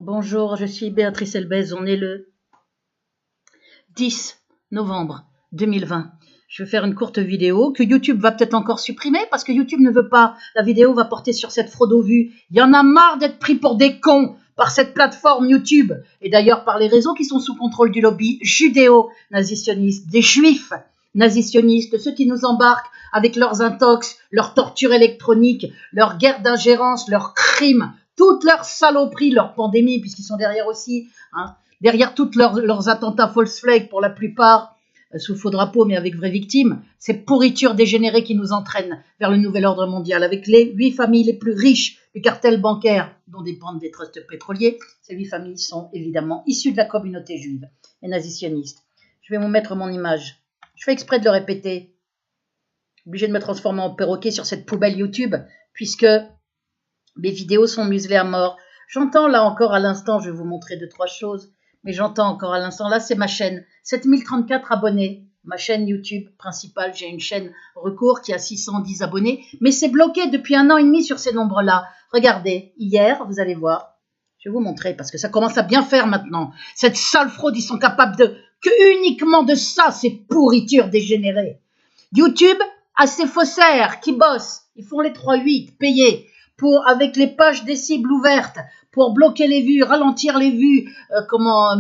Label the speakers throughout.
Speaker 1: Bonjour, je suis Béatrice Elbez, on est le 10 novembre 2020. Je vais faire une courte vidéo que YouTube va peut-être encore supprimer parce que YouTube ne veut pas. La vidéo va porter sur cette fraude aux vues. Il y en a marre d'être pris pour des cons par cette plateforme YouTube et d'ailleurs par les réseaux qui sont sous contrôle du lobby judéo-nazitionniste, des juifs nazitionnistes, ceux qui nous embarquent avec leurs intox, leurs tortures électroniques, leurs guerres d'ingérence, leurs crimes, toutes leurs saloperies, leurs pandémies, puisqu'ils sont derrière aussi, derrière toutes leurs attentats false flag pour la plupart, sous faux drapeau, mais avec vraies victimes, ces pourritures dégénérées qui nous entraînent vers le nouvel ordre mondial, avec les 8 familles les plus riches du cartel bancaire dont dépendent des trusts pétroliers. Ces 8 familles sont évidemment issues de la communauté juive et nazitioniste. Je vais vous mettre mon image. Je fais exprès de le répéter. Obligé de me transformer en perroquet sur cette poubelle YouTube, puisque mes vidéos sont muselées à mort. J'entends là encore à l'instant, je vais vous montrer 2-3 choses, mais j'entends encore à l'instant, là c'est ma chaîne, 7034 abonnés, ma chaîne YouTube principale, j'ai une chaîne recours qui a 610 abonnés, mais c'est bloqué depuis 1 an et demi sur ces nombres-là. Regardez, hier, vous allez voir, je vais vous montrer parce que ça commence à bien faire maintenant. Cette sale fraude, ils sont capables que uniquement de ça, ces pourritures dégénérées. YouTube a ses faussaires qui bossent, ils font les 3-8 payés, avec les pages des cibles ouvertes, pour bloquer les vues, ralentir les vues,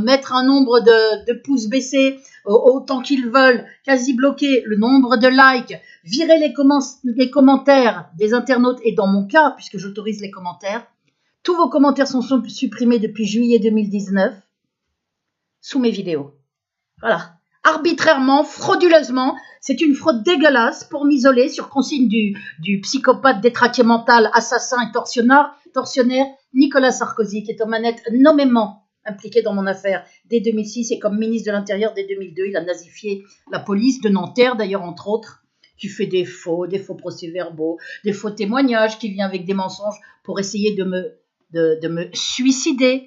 Speaker 1: mettre un nombre de pouces baissés autant qu'ils veulent, quasi bloquer le nombre de likes, virer les commentaires des internautes, et dans mon cas, puisque j'autorise les commentaires, tous vos commentaires sont supprimés depuis juillet 2019 sous mes vidéos. Voilà. Arbitrairement, frauduleusement, c'est une fraude dégueulasse pour m'isoler sur consigne du psychopathe détraqué mental, assassin et tortionnaire Nicolas Sarkozy, qui est aux manettes nommément impliqué dans mon affaire dès 2006 et comme ministre de l'Intérieur dès 2002. Il a nazifié la police de Nanterre, d'ailleurs, entre autres, qui fait des faux procès-verbaux, des faux témoignages, qui vient avec des mensonges pour essayer de me suicider,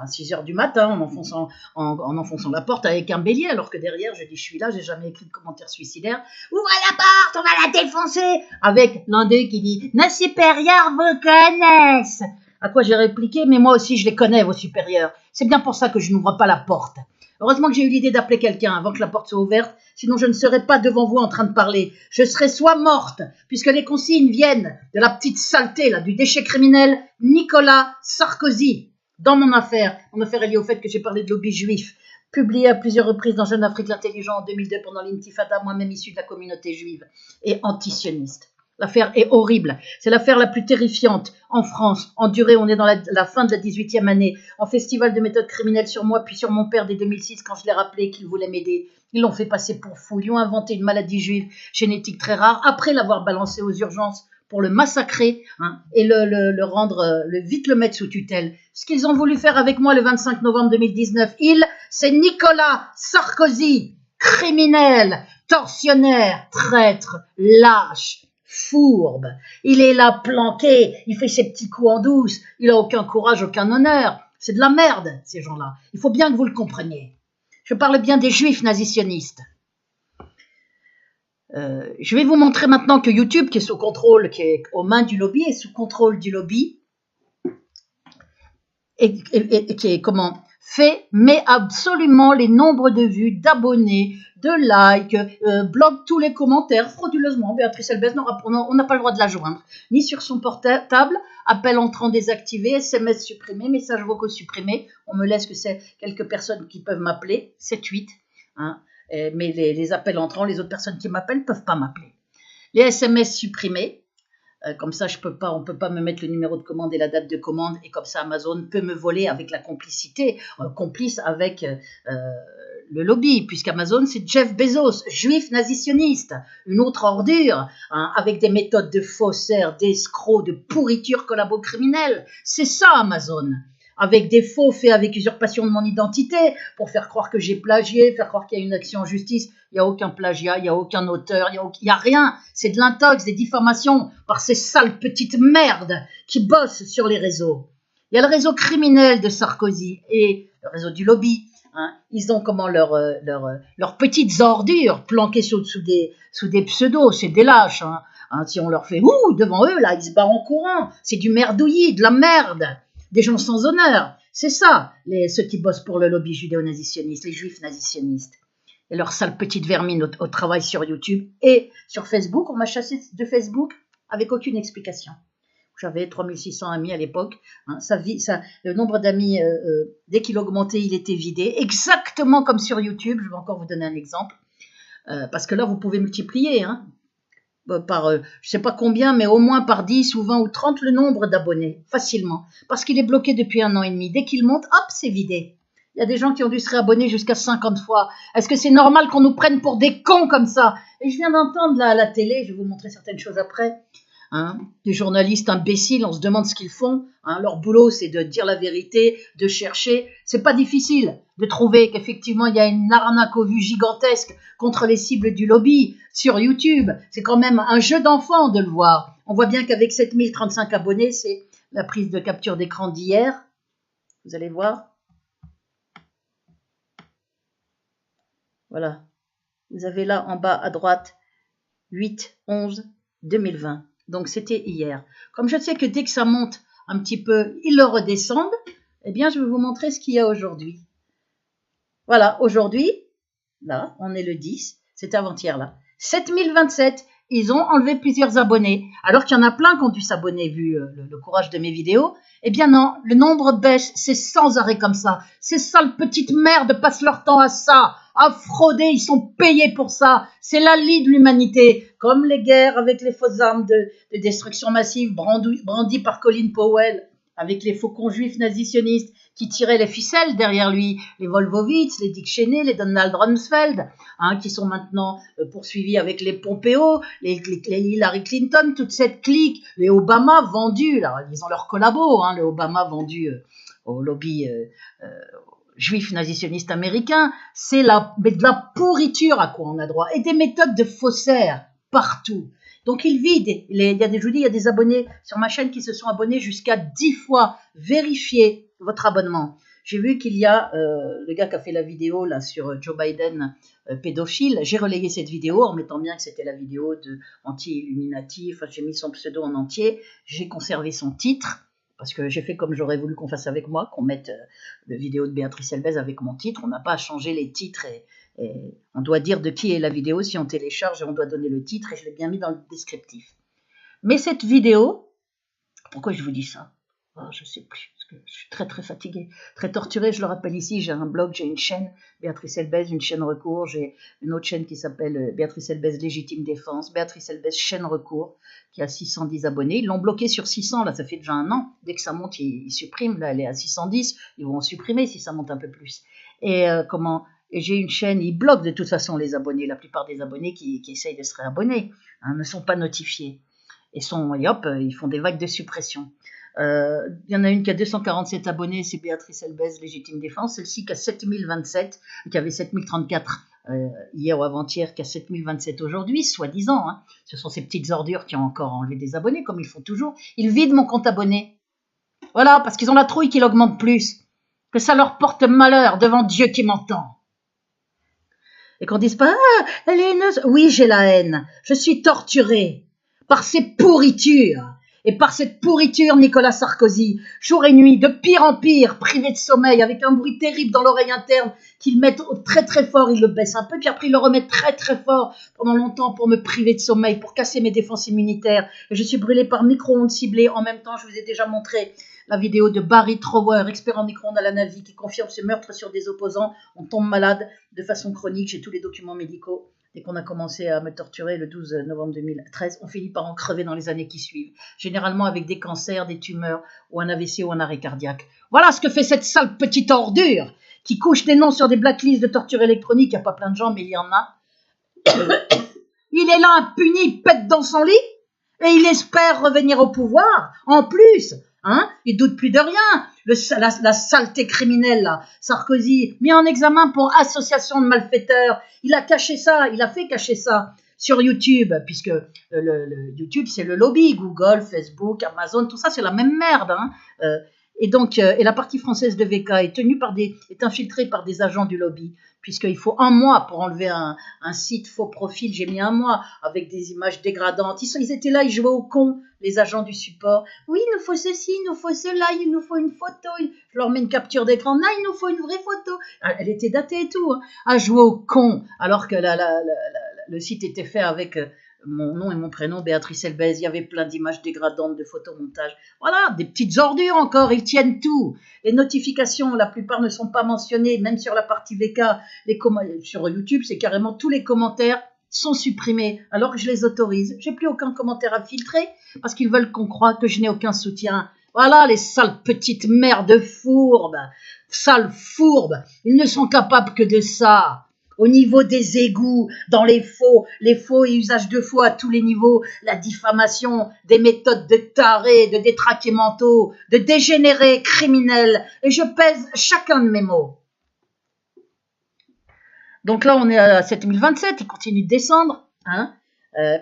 Speaker 1: à 6 heures du matin, en enfonçant la porte avec un bélier, alors que derrière, je dis, je suis là, j'ai jamais écrit de commentaire suicidaire. Ouvrez la porte, on va la défoncer! Avec l'un d'eux qui dit, nos supérieurs vous connaissent! À quoi j'ai répliqué, mais moi aussi, je les connais, vos supérieurs. C'est bien pour ça que je n'ouvre pas la porte. Heureusement que j'ai eu l'idée d'appeler quelqu'un avant que la porte soit ouverte, sinon je ne serais pas devant vous en train de parler. Je serais soit morte, puisque les consignes viennent de la petite saleté, là, du déchet criminel Nicolas Sarkozy. Dans mon affaire est liée au fait que j'ai parlé de lobby juif, publié à plusieurs reprises dans Jeune Afrique l'intelligent en 2002 pendant l'intifada, moi-même issue de la communauté juive et antisioniste. L'affaire est horrible. C'est l'affaire la plus terrifiante en France. En durée, on est dans la fin de la 18e année. En festival de méthode criminelle sur moi, puis sur mon père dès 2006, quand je l'ai rappelé qu'il voulait m'aider. Ils l'ont fait passer pour fou. Ils lui ont inventé une maladie juive génétique très rare, après l'avoir balancé aux urgences pour le massacrer et vite le mettre sous tutelle. Ce qu'ils ont voulu faire avec moi le 25 novembre 2019, c'est Nicolas Sarkozy, criminel, tortionnaire, traître, lâche, fourbe. Il est là planqué, il fait ses petits coups en douce, il a aucun courage, aucun honneur. C'est de la merde, ces gens-là. Il faut bien que vous le compreniez. Je parle bien des juifs nazitionnistes. Je vais vous montrer maintenant que YouTube, qui est sous contrôle, qui est aux mains du lobby, est sous contrôle du lobby, et qui est met absolument les nombres de vues, d'abonnés, de likes, bloque tous les commentaires frauduleusement. Béatrice Elbez, on n'a pas le droit de la joindre, ni sur son portable, appel entrant désactivé, SMS supprimé, messages vocaux supprimés. On me laisse que c'est quelques personnes qui peuvent m'appeler, 7-8, mais les appels entrants, les autres personnes qui m'appellent ne peuvent pas m'appeler. Les SMS supprimés, comme ça on ne peut pas me mettre le numéro de commande et la date de commande, et comme ça Amazon peut me voler avec la complicité, complice avec le lobby, puisqu'Amazon c'est Jeff Bezos, juif nazitionniste, une autre ordure, avec des méthodes de faussaires, d'escrocs, de pourriture collabo-criminelle. C'est ça Amazon. Avec des faux faits avec usurpation de mon identité, pour faire croire que j'ai plagié, faire croire qu'il y a une action en justice. Il n'y a aucun plagiat, il n'y a aucun auteur, il n'y a rien. C'est de l'intox, des diffamations par ces sales petites merdes qui bossent sur les réseaux. Il y a le réseau criminel de Sarkozy et le réseau du lobby. Ils ont leurs petites ordures planquées sous des pseudos, c'est des lâches. Si on leur fait ouh devant eux, là, ils se barrent en courant. C'est du merdouillis, de la merde. Des gens sans honneur. C'est ça, ceux qui bossent pour le lobby judéo-nazitionniste, les juifs nazitionnistes. Et leur sale petite vermine au travail sur YouTube et sur Facebook. On m'a chassé de Facebook avec aucune explication. J'avais 3600 amis à l'époque. Hein, le nombre d'amis, dès qu'il augmentait, il était vidé. Exactement comme sur YouTube. Je vais encore vous donner un exemple. Parce que là, vous pouvez multiplier hein, par, je ne sais pas combien, mais au moins par 10 ou 20 ou 30 le nombre d'abonnés, facilement. Parce qu'il est bloqué depuis 1 an et demi. Dès qu'il monte, hop, c'est vidé. Il y a des gens qui ont dû se réabonner jusqu'à 50 fois. Est-ce que c'est normal qu'on nous prenne pour des cons comme ça? Et je viens d'entendre là à la télé, je vais vous montrer certaines choses après, hein, des journalistes imbéciles, on se demande ce qu'ils font. Hein, leur boulot, c'est de dire la vérité, de chercher. C'est pas difficile de trouver qu'effectivement, il y a une arnaque au vu gigantesque contre les cibles du lobby sur YouTube. C'est quand même un jeu d'enfant de le voir. On voit bien qu'avec 7035 abonnés, c'est la prise de capture d'écran d'hier. Vous allez voir. Voilà, vous avez là en bas à droite 8/11/2020. Donc c'était hier. Comme je sais que dès que ça monte un petit peu, ils le redescendent, eh bien je vais vous montrer ce qu'il y a aujourd'hui. Voilà, aujourd'hui, là, on est le 10, c'était avant-hier là. 7027, ils ont enlevé plusieurs abonnés, alors qu'il y en a plein qui ont dû s'abonner vu le courage de mes vidéos. Eh bien non, le nombre baisse, c'est sans arrêt comme ça. Ces sales petites merdes passent leur temps à ça, à frauder, ils sont payés pour ça. C'est la lie de l'humanité, comme les guerres avec les fausses armes de destruction massive brandies par Colin Powell, avec les faucons juifs nazitionnistes qui tiraient les ficelles derrière lui, les Wolfowitz, les Dick Cheney, les Donald Rumsfeld, hein, qui sont maintenant poursuivis avec les Pompeo, les Hillary Clinton, toute cette clique, les Obama vendus, là, ils ont leur collabo, hein, les Obama vendus au lobby juif nazitionniste américain, c'est de la pourriture à quoi on a droit, et des méthodes de faussaires partout. Donc il vide, je vous dis, il y a des abonnés sur ma chaîne qui se sont abonnés jusqu'à 10 fois. Vérifiez votre abonnement. J'ai vu qu'il y a le gars qui a fait la vidéo là sur Joe Biden pédophile. J'ai relayé cette vidéo en mettant bien que c'était la vidéo de anti-Illuminati. Enfin, j'ai mis son pseudo en entier. J'ai conservé son titre parce que j'ai fait comme j'aurais voulu qu'on fasse avec moi, qu'on mette la vidéo de Béatrice Elbez avec mon titre. On n'a pas à changer les titres et on doit dire de qui est la vidéo si on télécharge et on doit donner le titre et je l'ai bien mis dans le descriptif. Mais cette vidéo, pourquoi je vous dis ça? Je ne sais plus, parce que je suis très très fatiguée, très torturée. Je le rappelle ici, j'ai un blog, j'ai une chaîne, Béatrice Elbez, une chaîne recours, j'ai une autre chaîne qui s'appelle Béatrice Elbez Légitime Défense, Béatrice Elbez chaîne recours, qui a 610 abonnés. Ils l'ont bloqué sur 600, là ça fait déjà 1 an. Dès que ça monte, ils suppriment, là elle est à 610, ils vont en supprimer si ça monte un peu plus. Et j'ai une chaîne, ils bloquent de toute façon les abonnés. La plupart des abonnés qui essayent de se réabonner hein, ne sont pas notifiés. Et hop, ils font des vagues de suppression. Il y en a une qui a 247 abonnés, c'est Béatrice Elbez, Légitime Défense. Celle-ci qui a 7027, qui avait 7034 hier ou avant-hier, qui a 7027 aujourd'hui, soi-disant. Hein. Ce sont ces petites ordures qui ont encore enlevé des abonnés, comme ils font toujours. Ils vident mon compte abonné. Voilà, parce qu'ils ont la trouille qu'il augmente plus. Que ça leur porte malheur devant Dieu qui m'entend. Et qu'on dise pas, ah, elle est haineuse. Oui, j'ai la haine. Je suis torturée par ces pourritures. Et par cette pourriture, Nicolas Sarkozy, jour et nuit, de pire en pire, privé de sommeil, avec un bruit terrible dans l'oreille interne, qu'ils mettent très très fort, ils le baissent un peu, puis après ils le remettent très très fort pendant longtemps pour me priver de sommeil, pour casser mes défenses immunitaires. Et je suis brûlée par micro-ondes ciblées. En même temps, je vous ai déjà montré la vidéo de Barry Trower, expert en micro-ondes à la Navy, qui confirme ce meurtre sur des opposants. On tombe malade de façon chronique, j'ai tous les documents médicaux. Dès qu'on a commencé à me torturer le 12 novembre 2013, on finit par en crever dans les années qui suivent. Généralement avec des cancers, des tumeurs ou un AVC ou un arrêt cardiaque. Voilà ce que fait cette sale petite ordure qui couche des noms sur des blacklists de torture électronique. Il n'y a pas plein de gens, mais il y en a. Il est là impuni, il pète dans son lit et il espère revenir au pouvoir. En plus, hein, il doute plus de rien. La saleté criminelle, là, Sarkozy, mis en examen pour association de malfaiteurs. Il a caché ça, il a fait cacher ça sur YouTube, puisque le YouTube, c'est le lobby. Google, Facebook, Amazon, tout ça, c'est la même merde. Hein. Et donc, et la partie française de VK est infiltrée par des agents du lobby, puisqu'il faut 1 mois pour enlever un site faux profil. J'ai mis 1 mois avec des images dégradantes. Ils étaient là, ils jouaient au con, les agents du support. Oui, il nous faut ceci, il nous faut cela, il nous faut une photo. Je leur mets une capture d'écran. Là, il nous faut une vraie photo. Elle était datée et tout, hein, à jouer au con, alors que le site était fait avec mon nom et mon prénom, Béatrice Elbez. Il y avait plein d'images dégradantes, de photomontages. Voilà, des petites ordures encore, ils tiennent tout. Les notifications, la plupart ne sont pas mentionnées, même sur la partie VK. Sur YouTube, c'est carrément tous les commentaires sont supprimés, alors que je les autorise. J'ai plus aucun commentaire à filtrer, parce qu'ils veulent qu'on croie que je n'ai aucun soutien. Voilà, les sales petites merdes fourbes, sales fourbes, ils ne sont capables que de ça. Au niveau des égouts, dans les faux et usage de faux à tous les niveaux, la diffamation, des méthodes de tarés, de détraqués mentaux, de dégénérés criminels, et je pèse chacun de mes mots. Donc là, on est à 7027, ils continuent de descendre, hein,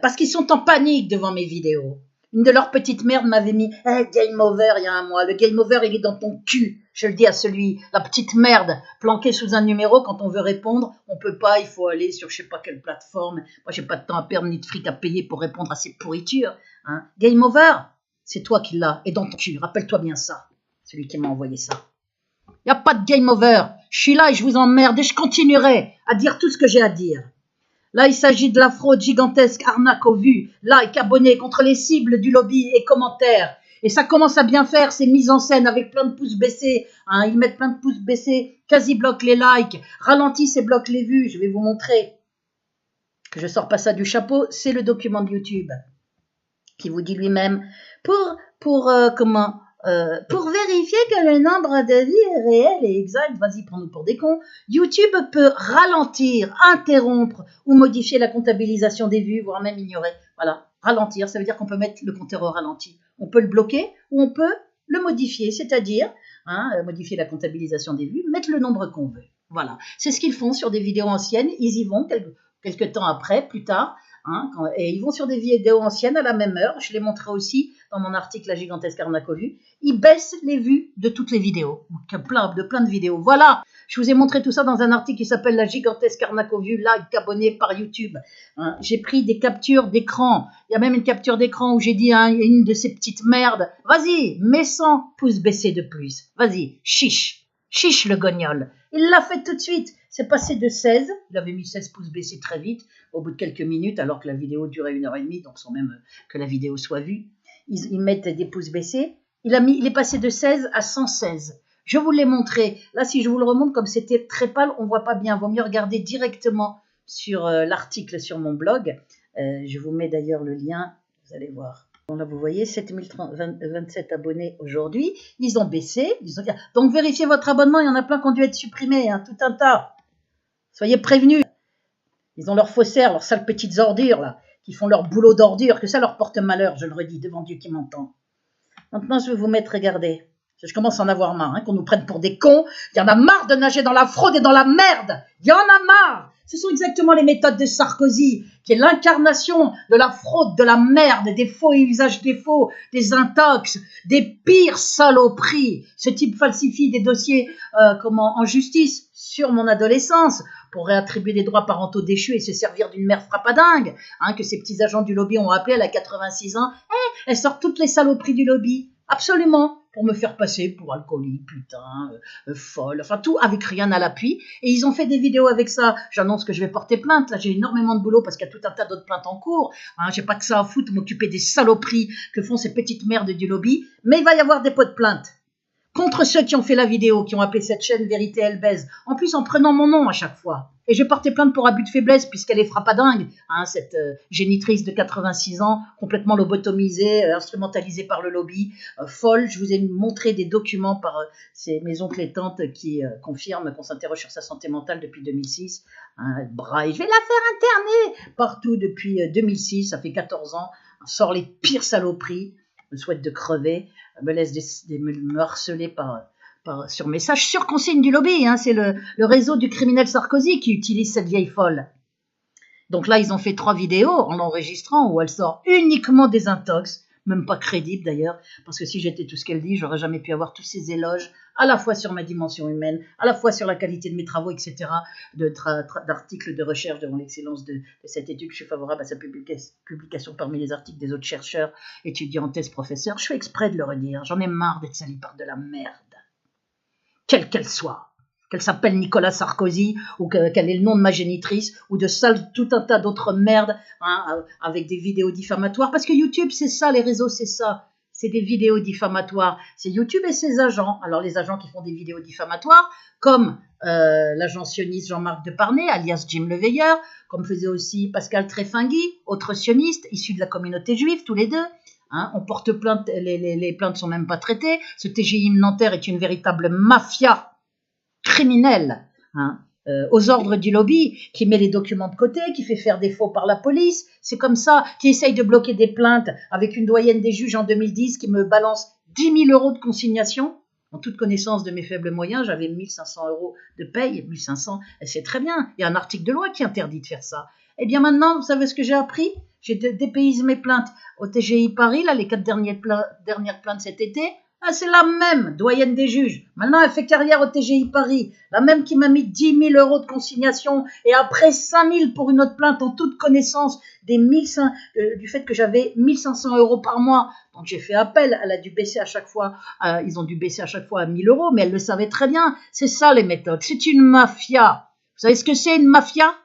Speaker 1: parce qu'ils sont en panique devant mes vidéos. Une de leurs petites merdes m'avait mis game over il y a 1 mois. Le game over, il est dans ton cul. Je le dis à la petite merde, planquée sous un numéro. Quand on veut répondre, on peut pas. Il faut aller sur je sais pas quelle plateforme. Moi, j'ai pas de temps à perdre ni de fric à payer pour répondre à ces pourritures. Hein. Game over, c'est toi qui l'as. Et dans ton cul. Rappelle-toi bien ça. Celui qui m'a envoyé ça. Il n'y a pas de game over. Je suis là et je vous emmerde et je continuerai à dire tout ce que j'ai à dire. Là, il s'agit de la fraude gigantesque, arnaque aux vues, like, abonnés contre les cibles du lobby et commentaires. Et ça commence à bien faire, ces mises en scène avec plein de pouces baissés. Hein, ils mettent plein de pouces baissés, quasi bloquent les likes, ralentissent et bloquent les vues. Je vais vous montrer que je sors pas ça du chapeau. C'est le document de YouTube qui vous dit lui-même pour vérifier que le nombre de vues est réel et exact, vas-y, prends-nous pour des cons, YouTube peut ralentir, interrompre ou modifier la comptabilisation des vues, voire même ignorer. Voilà, ralentir, ça veut dire qu'on peut mettre le compteur au ralenti. On peut le bloquer ou on peut le modifier, c'est-à-dire modifier la comptabilisation des vues, mettre le nombre qu'on veut. Voilà, c'est ce qu'ils font sur des vidéos anciennes, ils y vont quelques temps après, plus tard, et ils vont sur des vidéos anciennes à la même heure, je l'ai montré aussi dans mon article La gigantesque arnaque aux vues, ils baissent les vues de toutes les vidéos, plein de vidéos. Voilà, je vous ai montré tout ça dans un article qui s'appelle La gigantesque arnaque aux vues, like, abonné par YouTube. J'ai pris des captures d'écran, il y a même une capture d'écran où j'ai dit une de ces petites merdes, vas-y, mets 100 pouces baissés de plus, vas-y, chiche le gognol. Il l'a fait tout de suite. C'est passé de 16, il avait mis 16 pouces baissés très vite, au bout de quelques minutes, alors que la vidéo durait 1h30, donc sans même que la vidéo soit vue. Ils mettent des pouces baissés. Il est passé de 16 à 116. Je vous l'ai montré. Là, si je vous le remonte, comme c'était très pâle, on ne voit pas bien. Vaut mieux regarder directement sur l'article sur mon blog. Je vous mets d'ailleurs le lien, vous allez voir. Bon, là, vous voyez, 7027 abonnés aujourd'hui. Ils ont baissé. Donc, vérifiez votre abonnement. Il y en a plein qui ont dû être supprimés, tout un tas. Soyez prévenus. Ils ont leurs faussaires, leurs sales petites ordures, là, qui font leur boulot d'ordure, que ça leur porte malheur, je le redis, devant Dieu qui m'entend. Maintenant, je vais vous mettre, regardez. Je commence à en avoir marre, qu'on nous prenne pour des cons. Il y en a marre de nager dans la fraude et dans la merde. Il y en a marre. Ce sont exactement les méthodes de Sarkozy, qui est l'incarnation de la fraude, de la merde, des faux et usages des faux, des intox, des pires saloperies. Ce type falsifie des dossiers en justice sur mon adolescence pour réattribuer des droits parentaux déchus et se servir d'une mère frappadingue, que ces petits agents du lobby ont appelé. Elle a 86 ans. Elle sort toutes les saloperies du lobby. Absolument. Pour me faire passer pour alcoolique, putain, folle, enfin tout avec rien à l'appui. Et ils ont fait des vidéos avec ça. J'annonce que je vais porter plainte. Là, j'ai énormément de boulot parce qu'il y a tout un tas d'autres plaintes en cours. J'ai pas que ça à foutre, m'occuper des saloperies que font ces petites merdes du lobby. Mais il va y avoir des pots de plainte contre ceux qui ont fait la vidéo, qui ont appelé cette chaîne Vérité Elbez. En plus, en prenant mon nom à chaque fois. Et je vais porter plainte pour abus de faiblesse, puisqu'elle est frappadingue, cette génitrice de 86 ans, complètement lobotomisée, instrumentalisée par le lobby, folle. Je vous ai montré des documents par mes oncles et tantes qui confirment qu'on s'interroge sur sa santé mentale depuis 2006. Braille, je vais la faire interner partout depuis 2006, ça fait 14 ans. Sort les pires saloperies, me souhaite de crever, me laisse me harceler sur message, sur consigne du lobby. C'est le réseau du criminel Sarkozy qui utilise cette vieille folle. Donc là, ils ont fait 3 vidéos en l'enregistrant où elle sort uniquement des intox, même pas crédible d'ailleurs, parce que si j'étais tout ce qu'elle dit, j'aurais jamais pu avoir tous ces éloges, à la fois sur ma dimension humaine, à la fois sur la qualité de mes travaux, etc., d'articles de recherche devant l'excellence de cette étude. Je suis favorable à sa publication parmi les articles des autres chercheurs, étudiants, thèses, professeurs. Je fais exprès de le redire, j'en ai marre d'être sali par de la merde, quelle qu'elle soit. Qu'elle s'appelle Nicolas Sarkozy, ou qu'elle ait le nom de ma génitrice, ou de tout un tas d'autres merdes, hein, avec des vidéos diffamatoires. Parce que YouTube, c'est ça, les réseaux, c'est ça. C'est des vidéos diffamatoires. C'est YouTube et ses agents. Alors, les agents qui font des vidéos diffamatoires, comme l'agent sioniste Jean-Marc Deparnay, alias Jim Le Veilleur, comme faisait aussi Pascal Trefingui, autre sioniste, issu de la communauté juive, tous les deux. Hein, on porte plainte, les plaintes ne sont même pas traitées. Ce TGI Nanterre est une véritable mafia criminel, hein, aux ordres du lobby, qui met les documents de côté, qui fait faire des faux par la police, c'est comme ça, qui essaye de bloquer des plaintes avec une doyenne des juges en 2010 qui me balance 10 000 euros de consignation. En toute connaissance de mes faibles moyens, j'avais 1 500 euros de paye, 1 500, elle sait très bien, il y a un article de loi qui interdit de faire ça. Eh bien maintenant, vous savez ce que j'ai appris? J'ai dépaysé mes plaintes au TGI Paris, là, les 4 dernières plaintes cet été. Ah, c'est la même, doyenne des juges. Maintenant, elle fait carrière au TGI Paris. La même qui m'a mis 10 000 euros de consignation et après 5 000 pour une autre plainte en toute connaissance du fait que j'avais 1 500 euros par mois. Donc, j'ai fait appel. Elle a dû baisser à chaque fois. Ils ont dû baisser à chaque fois à 1 000 euros, mais elle le savait très bien. C'est ça, les méthodes. C'est une mafia. Vous savez ce que c'est, une mafia?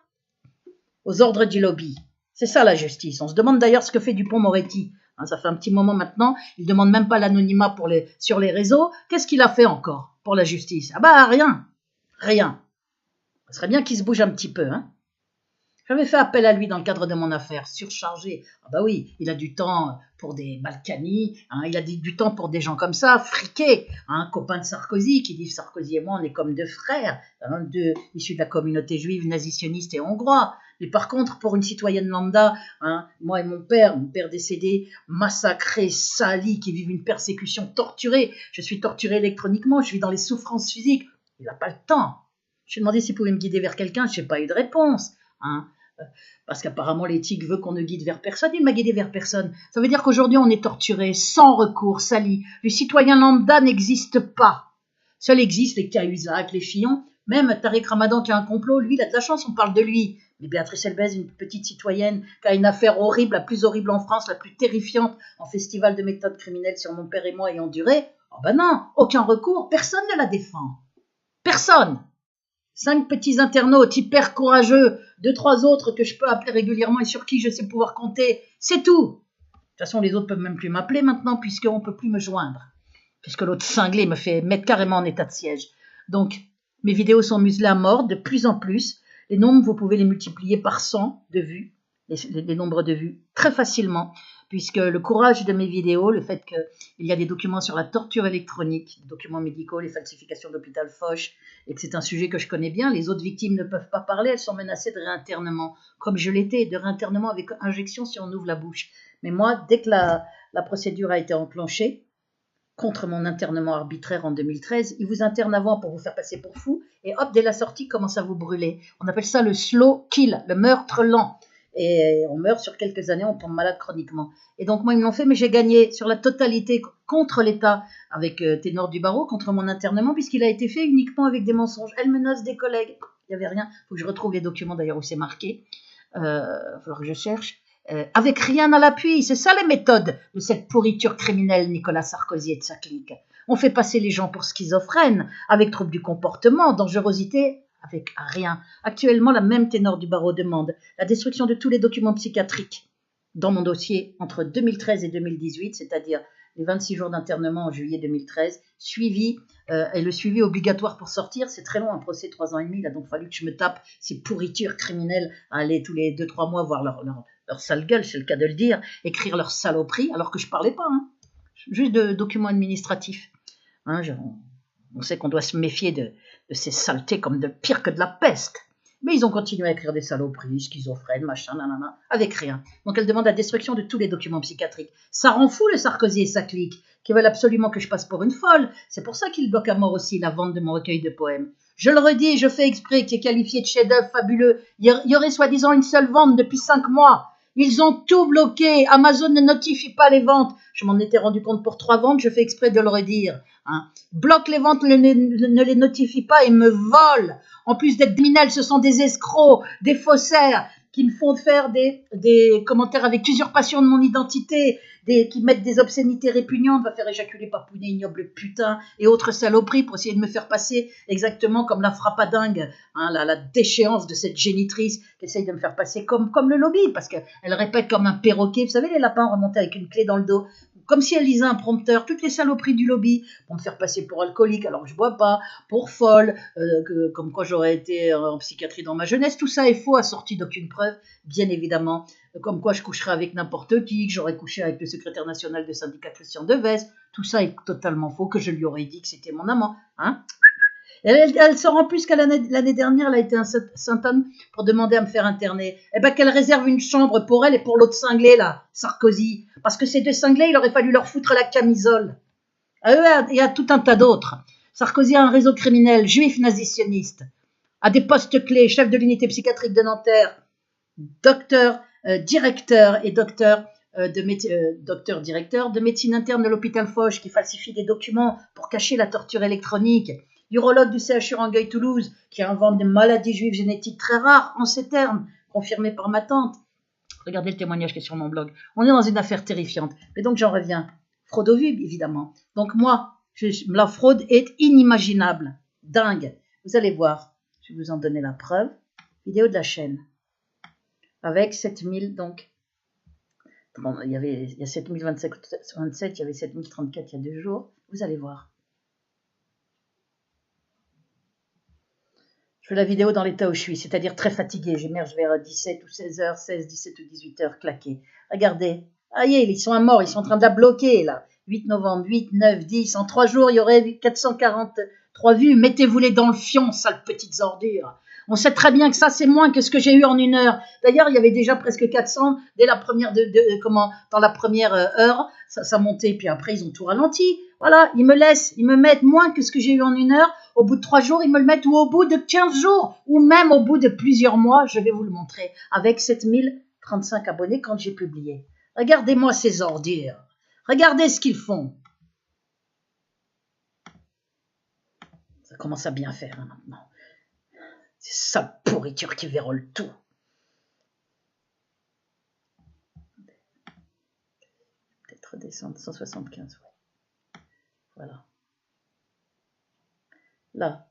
Speaker 1: Aux ordres du lobby. C'est ça, la justice. On se demande d'ailleurs ce que fait Dupond-Moretti. Hein, ça fait un petit moment maintenant, il ne demande même pas l'anonymat sur les réseaux. Qu'est-ce qu'il a fait encore pour la justice? Ah bah rien, rien. Ce serait bien qu'il se bouge un petit peu. Hein. J'avais fait appel à lui dans le cadre de mon affaire, surchargé. Ah bah oui, il a du temps pour des Balkany, hein, il a du temps pour des gens comme ça, friqués, hein, copains de Sarkozy, qui disent Sarkozy et moi, on est comme deux frères, hein, issus de la communauté juive, nazitionniste et hongrois. Mais par contre, pour une citoyenne lambda, hein, moi et mon père décédé, massacré, sali, qui vivent une persécution torturée, je suis torturé électroniquement, je vis dans les souffrances physiques, il n'a pas le temps. Je lui ai demandé s'il pouvait me guider vers quelqu'un, je n'ai pas eu de réponse. Hein, parce qu'apparemment l'éthique veut qu'on ne guide vers personne, il m'a guidé vers personne. Ça veut dire qu'aujourd'hui on est torturé, sans recours, sali. Le citoyen lambda n'existe pas. Seul existent les Cahuzac, les Fillon, même Tariq Ramadan qui a un complot, lui il a de la chance, on parle de lui. Mais Béatrice Elbez, une petite citoyenne qui a une affaire horrible, la plus horrible en France, la plus terrifiante en festival de méthode criminelle sur mon père et moi ayant duré, oh ben non, aucun recours, personne ne la défend. Personne. 5 petits internautes hyper courageux, 2-3 autres que je peux appeler régulièrement et sur qui je sais pouvoir compter, c'est tout. De toute façon, les autres peuvent même plus m'appeler maintenant puisqu'on ne peut plus me joindre. Puisque l'autre cinglé me fait mettre carrément en état de siège. Donc, mes vidéos sont muselées à mort de plus en plus. Les nombres, vous pouvez les multiplier par 100 de vues, les nombres de vues, très facilement, puisque le courage de mes vidéos, le fait qu'il y a des documents sur la torture électronique, des documents médicaux, les falsifications d'hôpital Foch, et que c'est un sujet que je connais bien, les autres victimes ne peuvent pas parler, elles sont menacées de réinternement, comme je l'étais, de réinternement avec injection si on ouvre la bouche. Mais moi, dès que la procédure a été enclenchée, contre mon internement arbitraire en 2013, ils vous internent avant pour vous faire passer pour fou, et hop, dès la sortie, commence à vous brûler. On appelle ça le slow kill, le meurtre lent. Et on meurt sur quelques années, on tombe malade chroniquement. Et donc moi, ils me l'ont fait, mais j'ai gagné sur la totalité contre l'État, avec Ténor du Barreau, contre mon internement, puisqu'il a été fait uniquement avec des mensonges. Elle menace des collègues. Il n'y avait rien. Il faut que je retrouve les documents d'ailleurs où c'est marqué. Il va falloir que je cherche. Avec rien à l'appui, c'est ça les méthodes de cette pourriture criminelle Nicolas Sarkozy et de sa clique. On fait passer les gens pour schizophrènes, avec troubles du comportement, dangerosité, avec rien. Actuellement, la même Ténor du Barreau demande la destruction de tous les documents psychiatriques dans mon dossier entre 2013 et 2018, c'est-à-dire les 26 jours d'internement en juillet 2013, suivi, et le suivi obligatoire pour sortir, c'est très long, un procès 3 ans et demi, il a donc fallu que je me tape ces pourritures criminelles à aller tous les 2-3 mois voir leur sale gueule, c'est le cas de le dire, écrire leur saloperie, alors que je parlais pas, hein, juste de documents administratifs. Hein, on sait qu'on doit se méfier de ces saletés comme de pire que de la peste. Mais ils ont continué à écrire des saloperies, schizophrènes, machin, nanana, avec rien. Donc elle demande la destruction de tous les documents psychiatriques. Ça rend fou le Sarkozy et sa clique, qui veulent absolument que je passe pour une folle. C'est pour ça qu'ils bloquent à mort aussi la vente de mon recueil de poèmes. Je le redis, je fais exprès, qui est qualifié de chef-d'œuvre fabuleux. Il y aurait soi-disant une seule vente depuis 5 mois. Ils ont tout bloqué. Amazon ne notifie pas les ventes. Je m'en étais rendu compte pour 3 ventes, je fais exprès de le redire. Hein. Bloque les ventes, ne les notifie pas et me volent. En plus d'être criminels, ce sont des escrocs, des faussaires qui me font faire des commentaires avec usurpation de mon identité, qui mettent des obscénités répugnantes, va faire éjaculer papounet, ignoble putain, et autres saloperies pour essayer de me faire passer exactement comme la frappadingue, hein, la déchéance de cette génitrice qui essaye de me faire passer comme le lobby, parce qu'elle répète comme un perroquet, vous savez les lapins remontés avec une clé dans le dos, comme si elle lisait un prompteur, toutes les saloperies du lobby, pour me faire passer pour alcoolique alors que je bois pas, pour folle, comme quoi j'aurais été en psychiatrie dans ma jeunesse, tout ça est faux, assorti d'aucune preuve, bien évidemment, comme quoi je coucherais avec n'importe qui, que j'aurais couché avec le secrétaire national du syndicat Christian Deves, tout ça est totalement faux, que je lui aurais dit que c'était mon amant, hein. Elle sort en plus qu'à l'année dernière, elle a été à Sainte-Anne pour demander à me faire interner. Eh ben, qu'elle réserve une chambre pour elle et pour l'autre cinglé, là, Sarkozy. Parce que ces deux cinglés, il aurait fallu leur foutre la camisole. À eux et à tout un tas d'autres. Sarkozy a un réseau criminel, juif nazitionniste, a des postes clés, chef de l'unité psychiatrique de Nanterre, docteur, directeur et docteur directeur de médecine interne de l'hôpital Foch qui falsifie des documents pour cacher la torture électronique, urologue du CHU Rangueil-Toulouse qui invente des maladies juives génétiques très rares, en ces termes, confirmés par ma tante. Regardez le témoignage qui est sur mon blog. On est dans une affaire terrifiante. Mais donc j'en reviens. Fraude au vu, évidemment. Donc moi, la fraude est inimaginable. Dingue. Vous allez voir. Je vais vous en donner la preuve. Vidéo de la chaîne. Avec 7000, donc. Bon, il y a 7027, il y avait 7034 il y a 2 jours. Vous allez voir. Je fais la vidéo dans l'état où je suis, c'est-à-dire très fatigué. J'émerge vers 17 ou 16 heures, 16, 17 ou 18 heures, claqué. Regardez. Aïe, ils sont à mort, ils sont en train de la bloquer, là. 8 novembre, 8, 9, 10. En 3 jours, il y aurait 443 vues. Mettez-vous-les dans le fion, sales petites ordures. On sait très bien que ça, c'est moins que ce que j'ai eu en 1 heure. D'ailleurs, il y avait déjà presque 400 dès la première dans la première heure. Ça montait, puis après, ils ont tout ralenti. Voilà, ils me mettent moins que ce que j'ai eu en 1 heure. Au bout de 3 jours, ils me le mettent, ou au bout de 15 jours, ou même au bout de plusieurs mois, je vais vous le montrer, avec 7035 abonnés quand j'ai publié. Regardez-moi ces ordures. Regardez ce qu'ils font. Ça commence à bien faire hein, maintenant. C'est ça pourriture qui vérole tout. Peut-être descendre 175, ouais. Voilà. Là.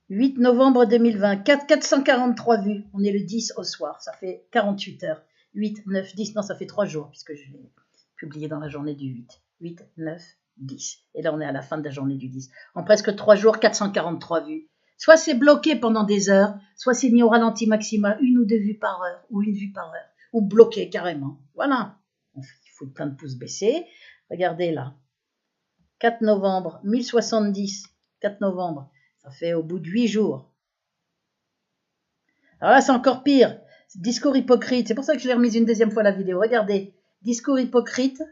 Speaker 1: 8 novembre 2020, 443 vues. On est le 10 au soir, ça fait 48 heures. 8, 9, 10, non, ça fait 3 jours, puisque je l'ai publié dans la journée du 8. 8, 9, 10. Et là, on est à la fin de la journée du 10. En presque 3 jours, 443 vues. Soit c'est bloqué pendant des heures, soit c'est mis au ralenti maximum, 1 ou 2 vues par heure, ou 1 vue par heure, ou bloqué carrément. Voilà. Il faut plein de pouces baissés. Regardez là. 4 novembre, 1070. 4 novembre. Ça fait au bout de 8 jours. Alors là, c'est encore pire. Discours hypocrite. C'est pour ça que je l'ai remise une deuxième fois la vidéo. Regardez. Discours hypocrite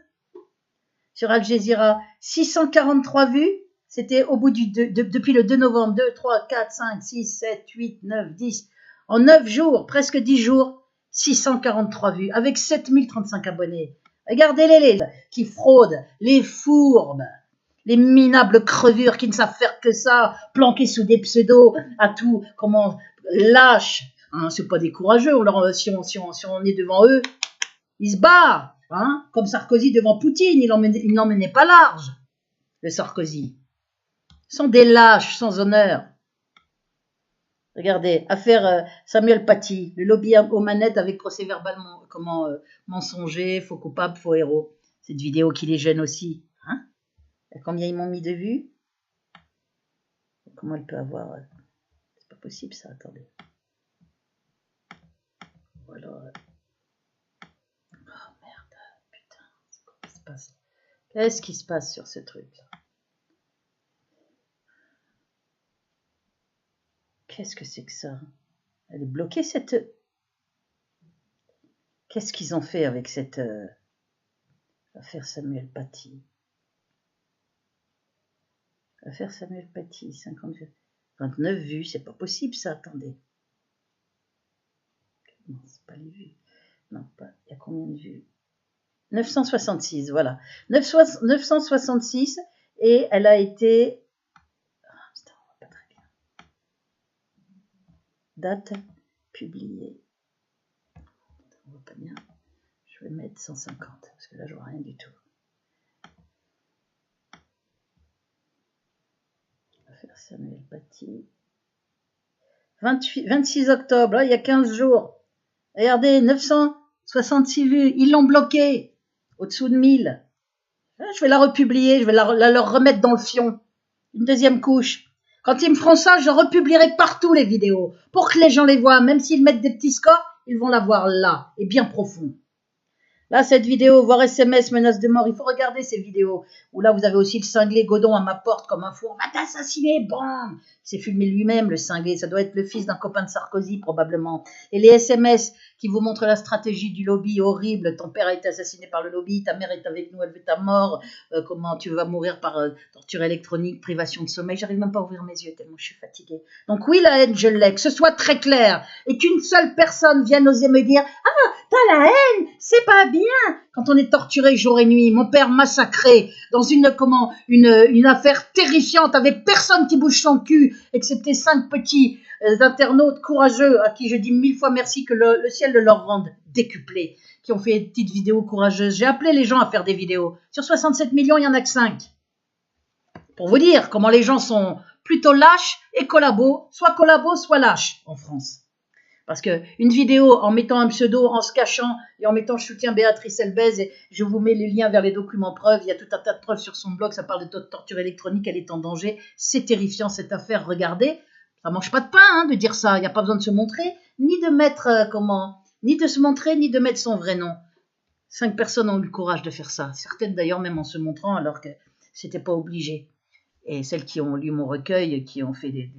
Speaker 1: sur Al Jazeera. 643 vues. C'était au bout depuis le 2 novembre. 2, 3, 4, 5, 6, 7, 8, 9, 10. En 9 jours, presque 10 jours, 643 vues. Avec 7035 abonnés. Regardez-les qui fraudent. Les fourbes. Les minables crevures qui ne savent faire que ça, planqués sous des pseudos, à tout, comment, lâches. Hein, c'est pas des courageux, si on est devant eux, ils se barrent. Hein, comme Sarkozy devant Poutine, il n'emmenait pas large, le Sarkozy. Ils sont des lâches sans honneur. Regardez, affaire Samuel Paty, le lobby aux manettes avec procès-verbal mensonger, faux coupable, faux héros. Cette vidéo qui les gêne aussi. Hein. Combien ils m'ont mis de vues? Comment elle peut avoir... C'est pas possible ça, attendez. Voilà. Oh merde, putain. Qu'est-ce qui se passe? Qu'est-ce qui se passe sur ce truc-là? Qu'est-ce que c'est que ça? Elle est bloquée cette... Qu'est-ce qu'ils ont fait avec cette affaire Samuel Paty? Affaire Samuel Paty, 50 vues. 29 vues, c'est pas possible ça, attendez. Non, c'est pas les vues. Non, pas. Il y a combien de vues? 966, voilà. 966, et elle a été... Ah, putain, on voit pas très bien. Date publiée. On voit pas bien. Je vais mettre 150, parce que là, je vois rien du tout. On va faire Samuel Paty. 26 octobre, là, il y a 15 jours. Regardez, 966 vues. Ils l'ont bloqué. Au-dessous de 1000. Je vais la republier, je vais la leur remettre dans le fion. Une deuxième couche. Quand ils me feront ça, je republierai partout les vidéos. Pour que les gens les voient. Même s'ils mettent des petits scores, ils vont la voir là, et bien profond. Là, cette vidéo, voir SMS, menace de mort, il faut regarder ces vidéos. Où là, vous avez aussi le cinglé Godon à ma porte comme un fou. On va t'assassiner, bam! Il s'est filmé lui-même, le cinglé. Ça doit être le fils d'un copain de Sarkozy, probablement. Et les SMS qui vous montrent la stratégie du lobby horrible. Ton père a été assassiné par le lobby, ta mère est avec nous, elle veut ta mort. Comment tu vas mourir par torture électronique, privation de sommeil. J'arrive même pas à ouvrir mes yeux tellement je suis fatiguée. Donc oui, la haine, je l'ai. Que ce soit très clair. Et qu'une seule personne vienne oser me dire « Ah, t'as la haine, c'est pas bien !» Quand on est torturé jour et nuit, mon père massacré dans une affaire terrifiante avec personne qui bouge son cul, excepté 5 petits internautes courageux à qui je dis 1000 fois merci, que le ciel le leur rende décuplé, qui ont fait des petites vidéos courageuses. J'ai appelé les gens à faire des vidéos. Sur 67 millions, il n'y en a que 5. Pour vous dire comment les gens sont plutôt lâches et collabos, soit lâches en France. Parce qu'une vidéo en mettant un pseudo, en se cachant et en mettant « Je soutiens Béatrice Elbez » et je vous mets les liens vers les documents preuves, il y a tout un tas de preuves sur son blog, ça parle de torture électronique, elle est en danger, c'est terrifiant cette affaire, regardez. Ça mange pas de pain hein, de dire ça, il n'y a pas besoin de se montrer, ni de mettre ni de se montrer, ni de mettre son vrai nom. 5 personnes ont eu le courage de faire ça, certaines d'ailleurs même en se montrant alors que c'était pas obligé. Et celles qui ont lu mon recueil, qui ont fait des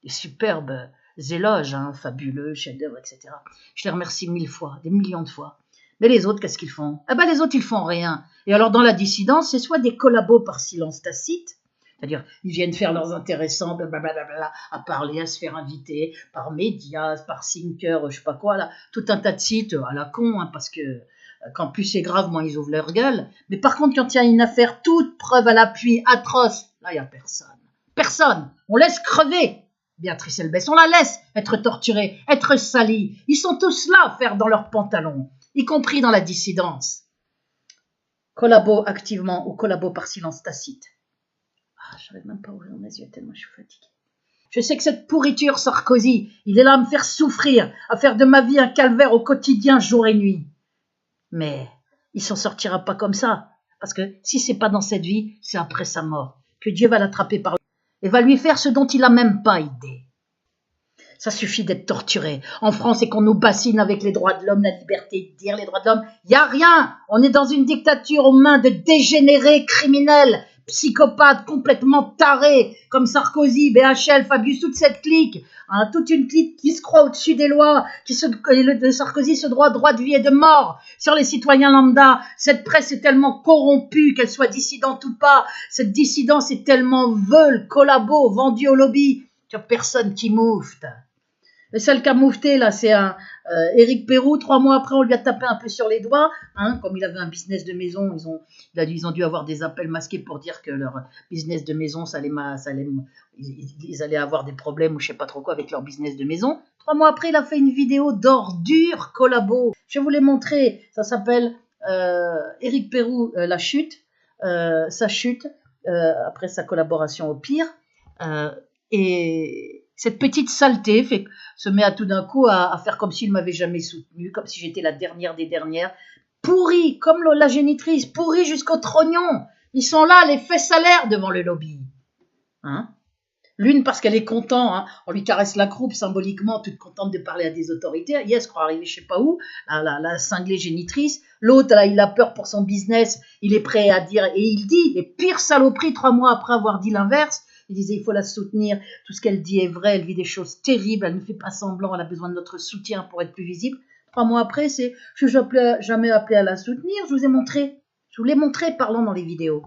Speaker 1: superbes éloges, hein, fabuleux, chef-d'œuvre, etc. Je les remercie 1000 fois, des millions de fois. Mais les autres, qu'est-ce qu'ils font? Ah ben les autres, ils font rien. Et alors dans la dissidence, c'est soit des collabos par silence tacite, c'est-à-dire ils viennent faire leurs intéressants, blablabla, à parler, à se faire inviter par Medias, par Thinker, je sais pas quoi, là, tout un tas de sites à la con, hein, parce que quand plus c'est grave, moins ils ouvrent leur gueule. Mais par contre, quand il y a une affaire toute preuve à l'appui, atroce, là, il n'y a personne. Personne. On laisse crever Béatrice Elbez, on la laisse être torturée, être salie. Ils sont tous là à faire dans leurs pantalons, y compris dans la dissidence. Collabo activement ou collabo par silence tacite. Ah, je n'arrive même pas à ouvrir mes yeux tellement je suis fatiguée. Je sais que cette pourriture Sarkozy, il est là à me faire souffrir, à faire de ma vie un calvaire au quotidien, jour et nuit. Mais il s'en sortira pas comme ça, parce que si c'est pas dans cette vie, c'est après sa mort, que Dieu va l'attraper par et va lui faire ce dont il n'a même pas idée. Ça suffit d'être torturé en France et qu'on nous bassine avec les droits de l'homme, la liberté de dire les droits de l'homme. Il n'y a rien. On est dans une dictature aux mains de dégénérés criminels, psychopathes complètement tarés, comme Sarkozy, BHL, Fabius, toute cette clique. Hein, toute une clique qui se croit au-dessus des lois, de Sarkozy se droit de vie et de mort sur les citoyens lambda. Cette presse est tellement corrompue, qu'elle soit dissidente ou pas. Cette dissidence est tellement veule, collabo, vendue au lobby, qu'il n'y a personne qui moufte. Le seul qui a moufté, là, c'est Éric Pérou. 3 mois après, on lui a tapé un peu sur les doigts. Hein, comme il avait un business de maison, ils ont dû avoir des appels masqués pour dire que leur business de maison, ils allaient avoir des problèmes ou je sais pas trop quoi avec leur business de maison. 3 mois après, il a fait une vidéo d'ordure collabo. Je vais vous les montrer. Ça s'appelle Éric Pérou, la chute. Sa chute, après sa collaboration au pire. Et cette petite saleté se met à tout d'un coup à faire comme s'il ne m'avait jamais soutenu, comme si j'étais la dernière des dernières, pourrie, comme la génitrice, pourrie jusqu'au trognon. Ils sont là, les faits salaires devant le lobby. Hein? L'une parce qu'elle est contente, hein, on lui caresse la croupe symboliquement, toute contente de parler à des autorités. Yes, croit arriver je sais pas où, la cinglée génitrice. L'autre, là, il a peur pour son business, il est prêt à dire, et il dit les pires saloperies 3 mois après avoir dit l'inverse. Il disait, il faut la soutenir, tout ce qu'elle dit est vrai, elle vit des choses terribles, elle ne fait pas semblant, elle a besoin de notre soutien pour être plus visible. 3 mois après, je n'ai jamais appelé à la soutenir, je vous l'ai montré parlant dans les vidéos.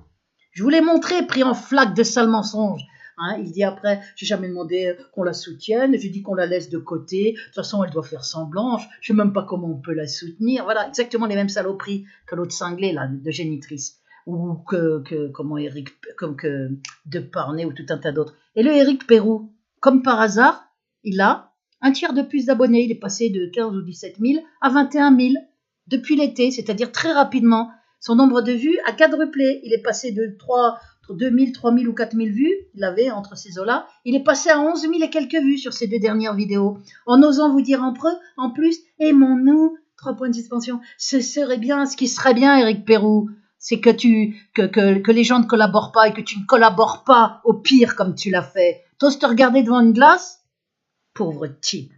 Speaker 1: Je vous l'ai montré pris en flaque de sales mensonges. Hein, il dit après, j'ai jamais demandé qu'on la soutienne, j'ai dit qu'on la laisse de côté. De toute façon, elle doit faire semblant. Je sais même pas comment on peut la soutenir. Voilà, exactement les mêmes saloperies que l'autre cinglé là, de génitrice, ou comment Eric, comme que Deparnay ou tout un tas d'autres. Et le Éric Pérou, comme par hasard, il a un tiers de plus d'abonnés. Il est passé de 15 ou 17 000 à 21 000 depuis l'été, c'est-à-dire très rapidement. Son nombre de vues a quadruplé. Il est passé de 2 000, 3 000 ou 4 000 vues, il avait entre ces eaux-là. Il est passé à 11 000 et quelques vues sur ces 2 dernières vidéos. En osant vous dire en plus, aimons-nous, 3 points de suspension. Ce qui serait bien, Éric Pérou, c'est que les gens ne collaborent pas et que tu ne collabores pas au pire comme tu l'as fait. T'oses te regarder devant une glace? Pauvre type.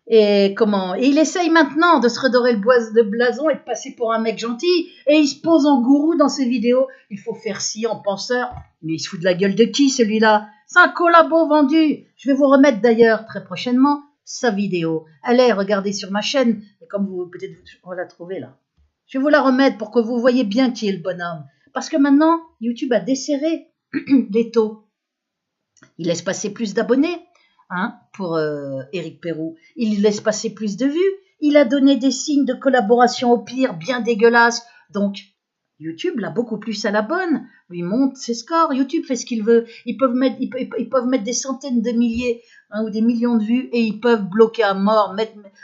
Speaker 1: Et il essaye maintenant de se redorer le blason et de passer pour un mec gentil. Et il se pose en gourou dans ses vidéos. Il faut faire ci en penseur. Mais il se fout de la gueule de qui, celui-là? C'est un collabo vendu. Je vais vous remettre d'ailleurs très prochainement sa vidéo. Elle est, regardez sur ma chaîne. Et comme vous, peut-être, on va la trouver là. Je vais vous la remettre pour que vous voyez bien qui est le bonhomme. Parce que maintenant, YouTube a desserré les taux. Il laisse passer plus d'abonnés. Hein, pour Éric Pérou. Il laisse passer plus de vues. Il a donné des signes de collaboration au pire, bien dégueulasses. Donc, YouTube l'a beaucoup plus à la bonne. Lui monte ses scores. YouTube fait ce qu'il veut. Ils peuvent mettre des centaines de milliers ou des millions de vues et ils peuvent bloquer à mort.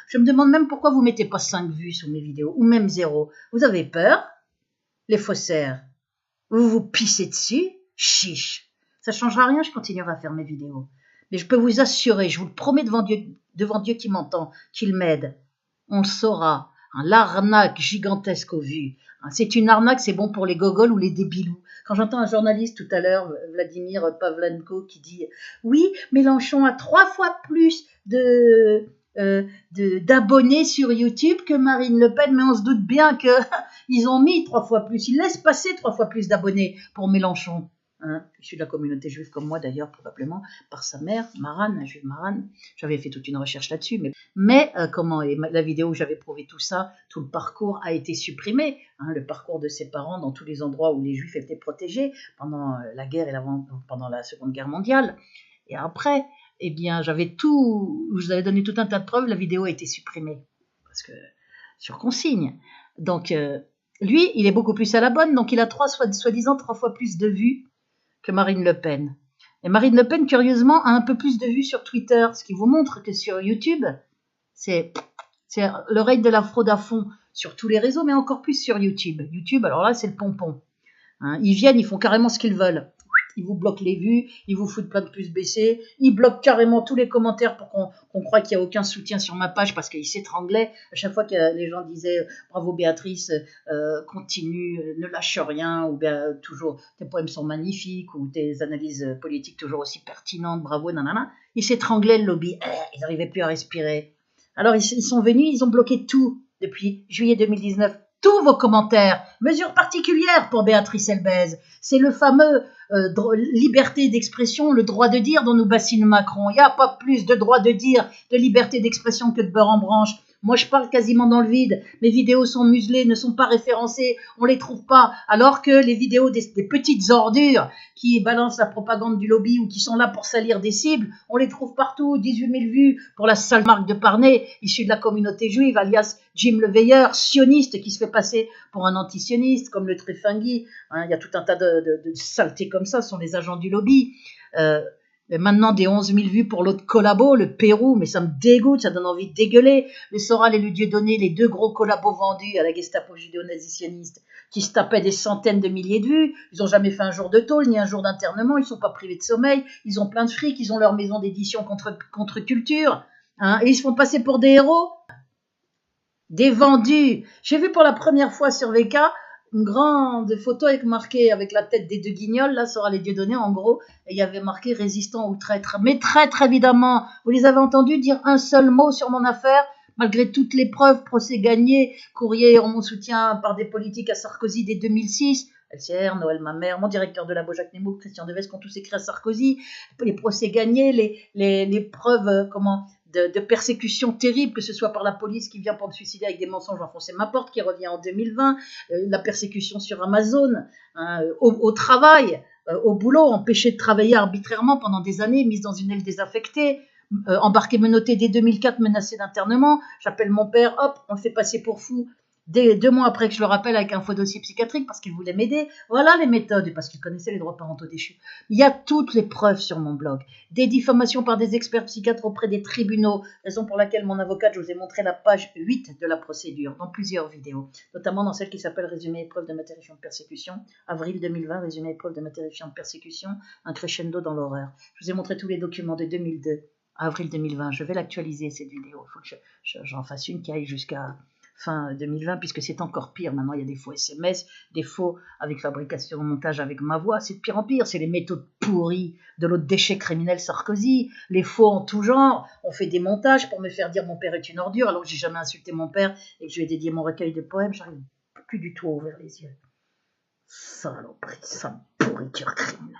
Speaker 1: Je me demande même pourquoi vous mettez pas 5 vues sur mes vidéos ou même 0. Vous avez peur? Les faussaires. Vous vous pissez dessus? Chiche. Ça changera rien, je continuerai à faire mes vidéos. Mais je peux vous assurer, je vous le promets devant Dieu qui m'entend, qu'il m'aide. On le saura. L'arnaque gigantesque aux vues. C'est une arnaque, c'est bon pour les gogoles ou les débilous. Quand j'entends un journaliste tout à l'heure, Vladimir Pavlenko, qui dit « Oui, Mélenchon a 3 fois plus d'abonnés sur YouTube que Marine Le Pen, mais on se doute bien qu'ils ont mis 3 fois plus. Ils laissent passer 3 fois plus d'abonnés pour Mélenchon. » Issu de la communauté juive comme moi d'ailleurs, probablement par sa mère, Maran, un juif Maran. J'avais fait toute une recherche là-dessus, mais la vidéo où j'avais prouvé tout ça, tout le parcours a été supprimé, le parcours de ses parents dans tous les endroits où les juifs étaient protégés pendant la guerre et pendant la Seconde Guerre mondiale. Et après, eh bien, je vous avais donné tout un tas de preuves, la vidéo a été supprimée parce que sur consigne. Donc lui, il est beaucoup plus à la bonne, donc il a soi-disant 3 fois plus de vues que Marine Le Pen. Et Marine Le Pen, curieusement, a un peu plus de vues sur Twitter, ce qui vous montre que sur YouTube, c'est l'oreille de la fraude à fond sur tous les réseaux, mais encore plus sur YouTube. YouTube, alors là, c'est le pompon. Ils viennent, ils font carrément ce qu'ils veulent. Ils vous bloquent les vues, ils vous foutent plein de pouces baissés, ils bloquent carrément tous les commentaires pour qu'on croie qu'il n'y a aucun soutien sur ma page parce qu'ils s'étranglaient. À chaque fois que les gens disaient « Bravo Béatrice, continue, ne lâche rien » ou bien toujours « Tes poèmes sont magnifiques » ou « Tes analyses politiques toujours aussi pertinentes, bravo, nanana », ils s'étranglaient le lobby, ils n'arrivaient plus à respirer. Alors ils sont venus, ils ont bloqué tout depuis juillet 2019. Tous vos commentaires, mesures particulières pour Béatrice Elbez. C'est le fameux liberté d'expression, le droit de dire dont nous bassine Macron. Il n'y a pas plus de droit de dire, de liberté d'expression que de beurre en branche. Moi, je parle quasiment dans le vide. Mes vidéos sont muselées, ne sont pas référencées, on les trouve pas. Alors que les vidéos des petites ordures qui balancent la propagande du lobby ou qui sont là pour salir des cibles, on les trouve partout. 18 000 vues pour la sale Marc Deparnay, issue de la communauté juive, alias Jim le Veilleur, sioniste qui se fait passer pour un antisioniste, comme le Tréfingui. Il y a tout un tas de saletés comme ça, ce sont les agents du lobby. Maintenant, des 11 000 vues pour l'autre collabo, le Pérou, mais ça me dégoûte, ça donne envie de dégueuler. Le Soral et le Dieudonné, les 2 gros collabos vendus à la Gestapo judéo-nazitionniste, qui se tapaient des centaines de milliers de vues. Ils n'ont jamais fait un jour de tôle, ni un jour d'internement, ils ne sont pas privés de sommeil, ils ont plein de fric, ils ont leur maison d'édition contre culture, et ils se font passer pour des héros. Des vendus. J'ai vu pour la première fois sur VK une grande photo avec la tête des 2 guignols, là, Soral et Dieudonné, en gros, et il y avait marqué résistant ou traître. Mais traître, évidemment. Vous les avez entendus dire un seul mot sur mon affaire, malgré toutes les preuves, procès gagnés, courrier en mon soutien par des politiques à Sarkozy dès 2006, LCR, Noël Mamère, mon directeur de labo Jacques Nemo, Christian Deves, qui ont tous écrit à Sarkozy, les procès gagnés, les preuves, de persécutions terribles, que ce soit par la police qui vient pour me suicider avec des mensonges enfoncer ma porte, qui revient en 2020, la persécution sur Amazon, au travail, au boulot, empêchée de travailler arbitrairement pendant des années, mise dans une aile désaffectée, embarquée, menottée dès 2004, menacée d'internement. J'appelle mon père, hop, on le fait passer pour fou. 2 mois après que je le rappelle avec un faux dossier psychiatrique parce qu'il voulait m'aider. Voilà les méthodes et parce qu'il connaissait les droits parentaux déchus. Il y a toutes les preuves sur mon blog. Des diffamations par des experts psychiatres auprès des tribunaux, raison pour laquelle mon avocate, je vous ai montré la page 8 de la procédure dans plusieurs vidéos, notamment dans celle qui s'appelle Résumé épreuve de ma terrifiante persécution, avril 2020, Résumé épreuve de ma terrifiante persécution, un crescendo dans l'horreur. Je vous ai montré tous les documents de 2002 à avril 2020. Je vais l'actualiser cette vidéo. Il faut que j'en fasse une qui aille jusqu'à fin 2020, puisque c'est encore pire. Maintenant, il y a des faux SMS, des faux avec fabrication, montage avec ma voix. C'est de pire en pire. C'est les méthodes pourries de l'autre déchet criminel Sarkozy. Les faux en tout genre. On fait des montages pour me faire dire mon père est une ordure, alors que j'ai jamais insulté mon père et que je lui ai dédié mon recueil de poèmes. J'arrive plus du tout à ouvrir les yeux. Saloperie, sale pourriture criminelle.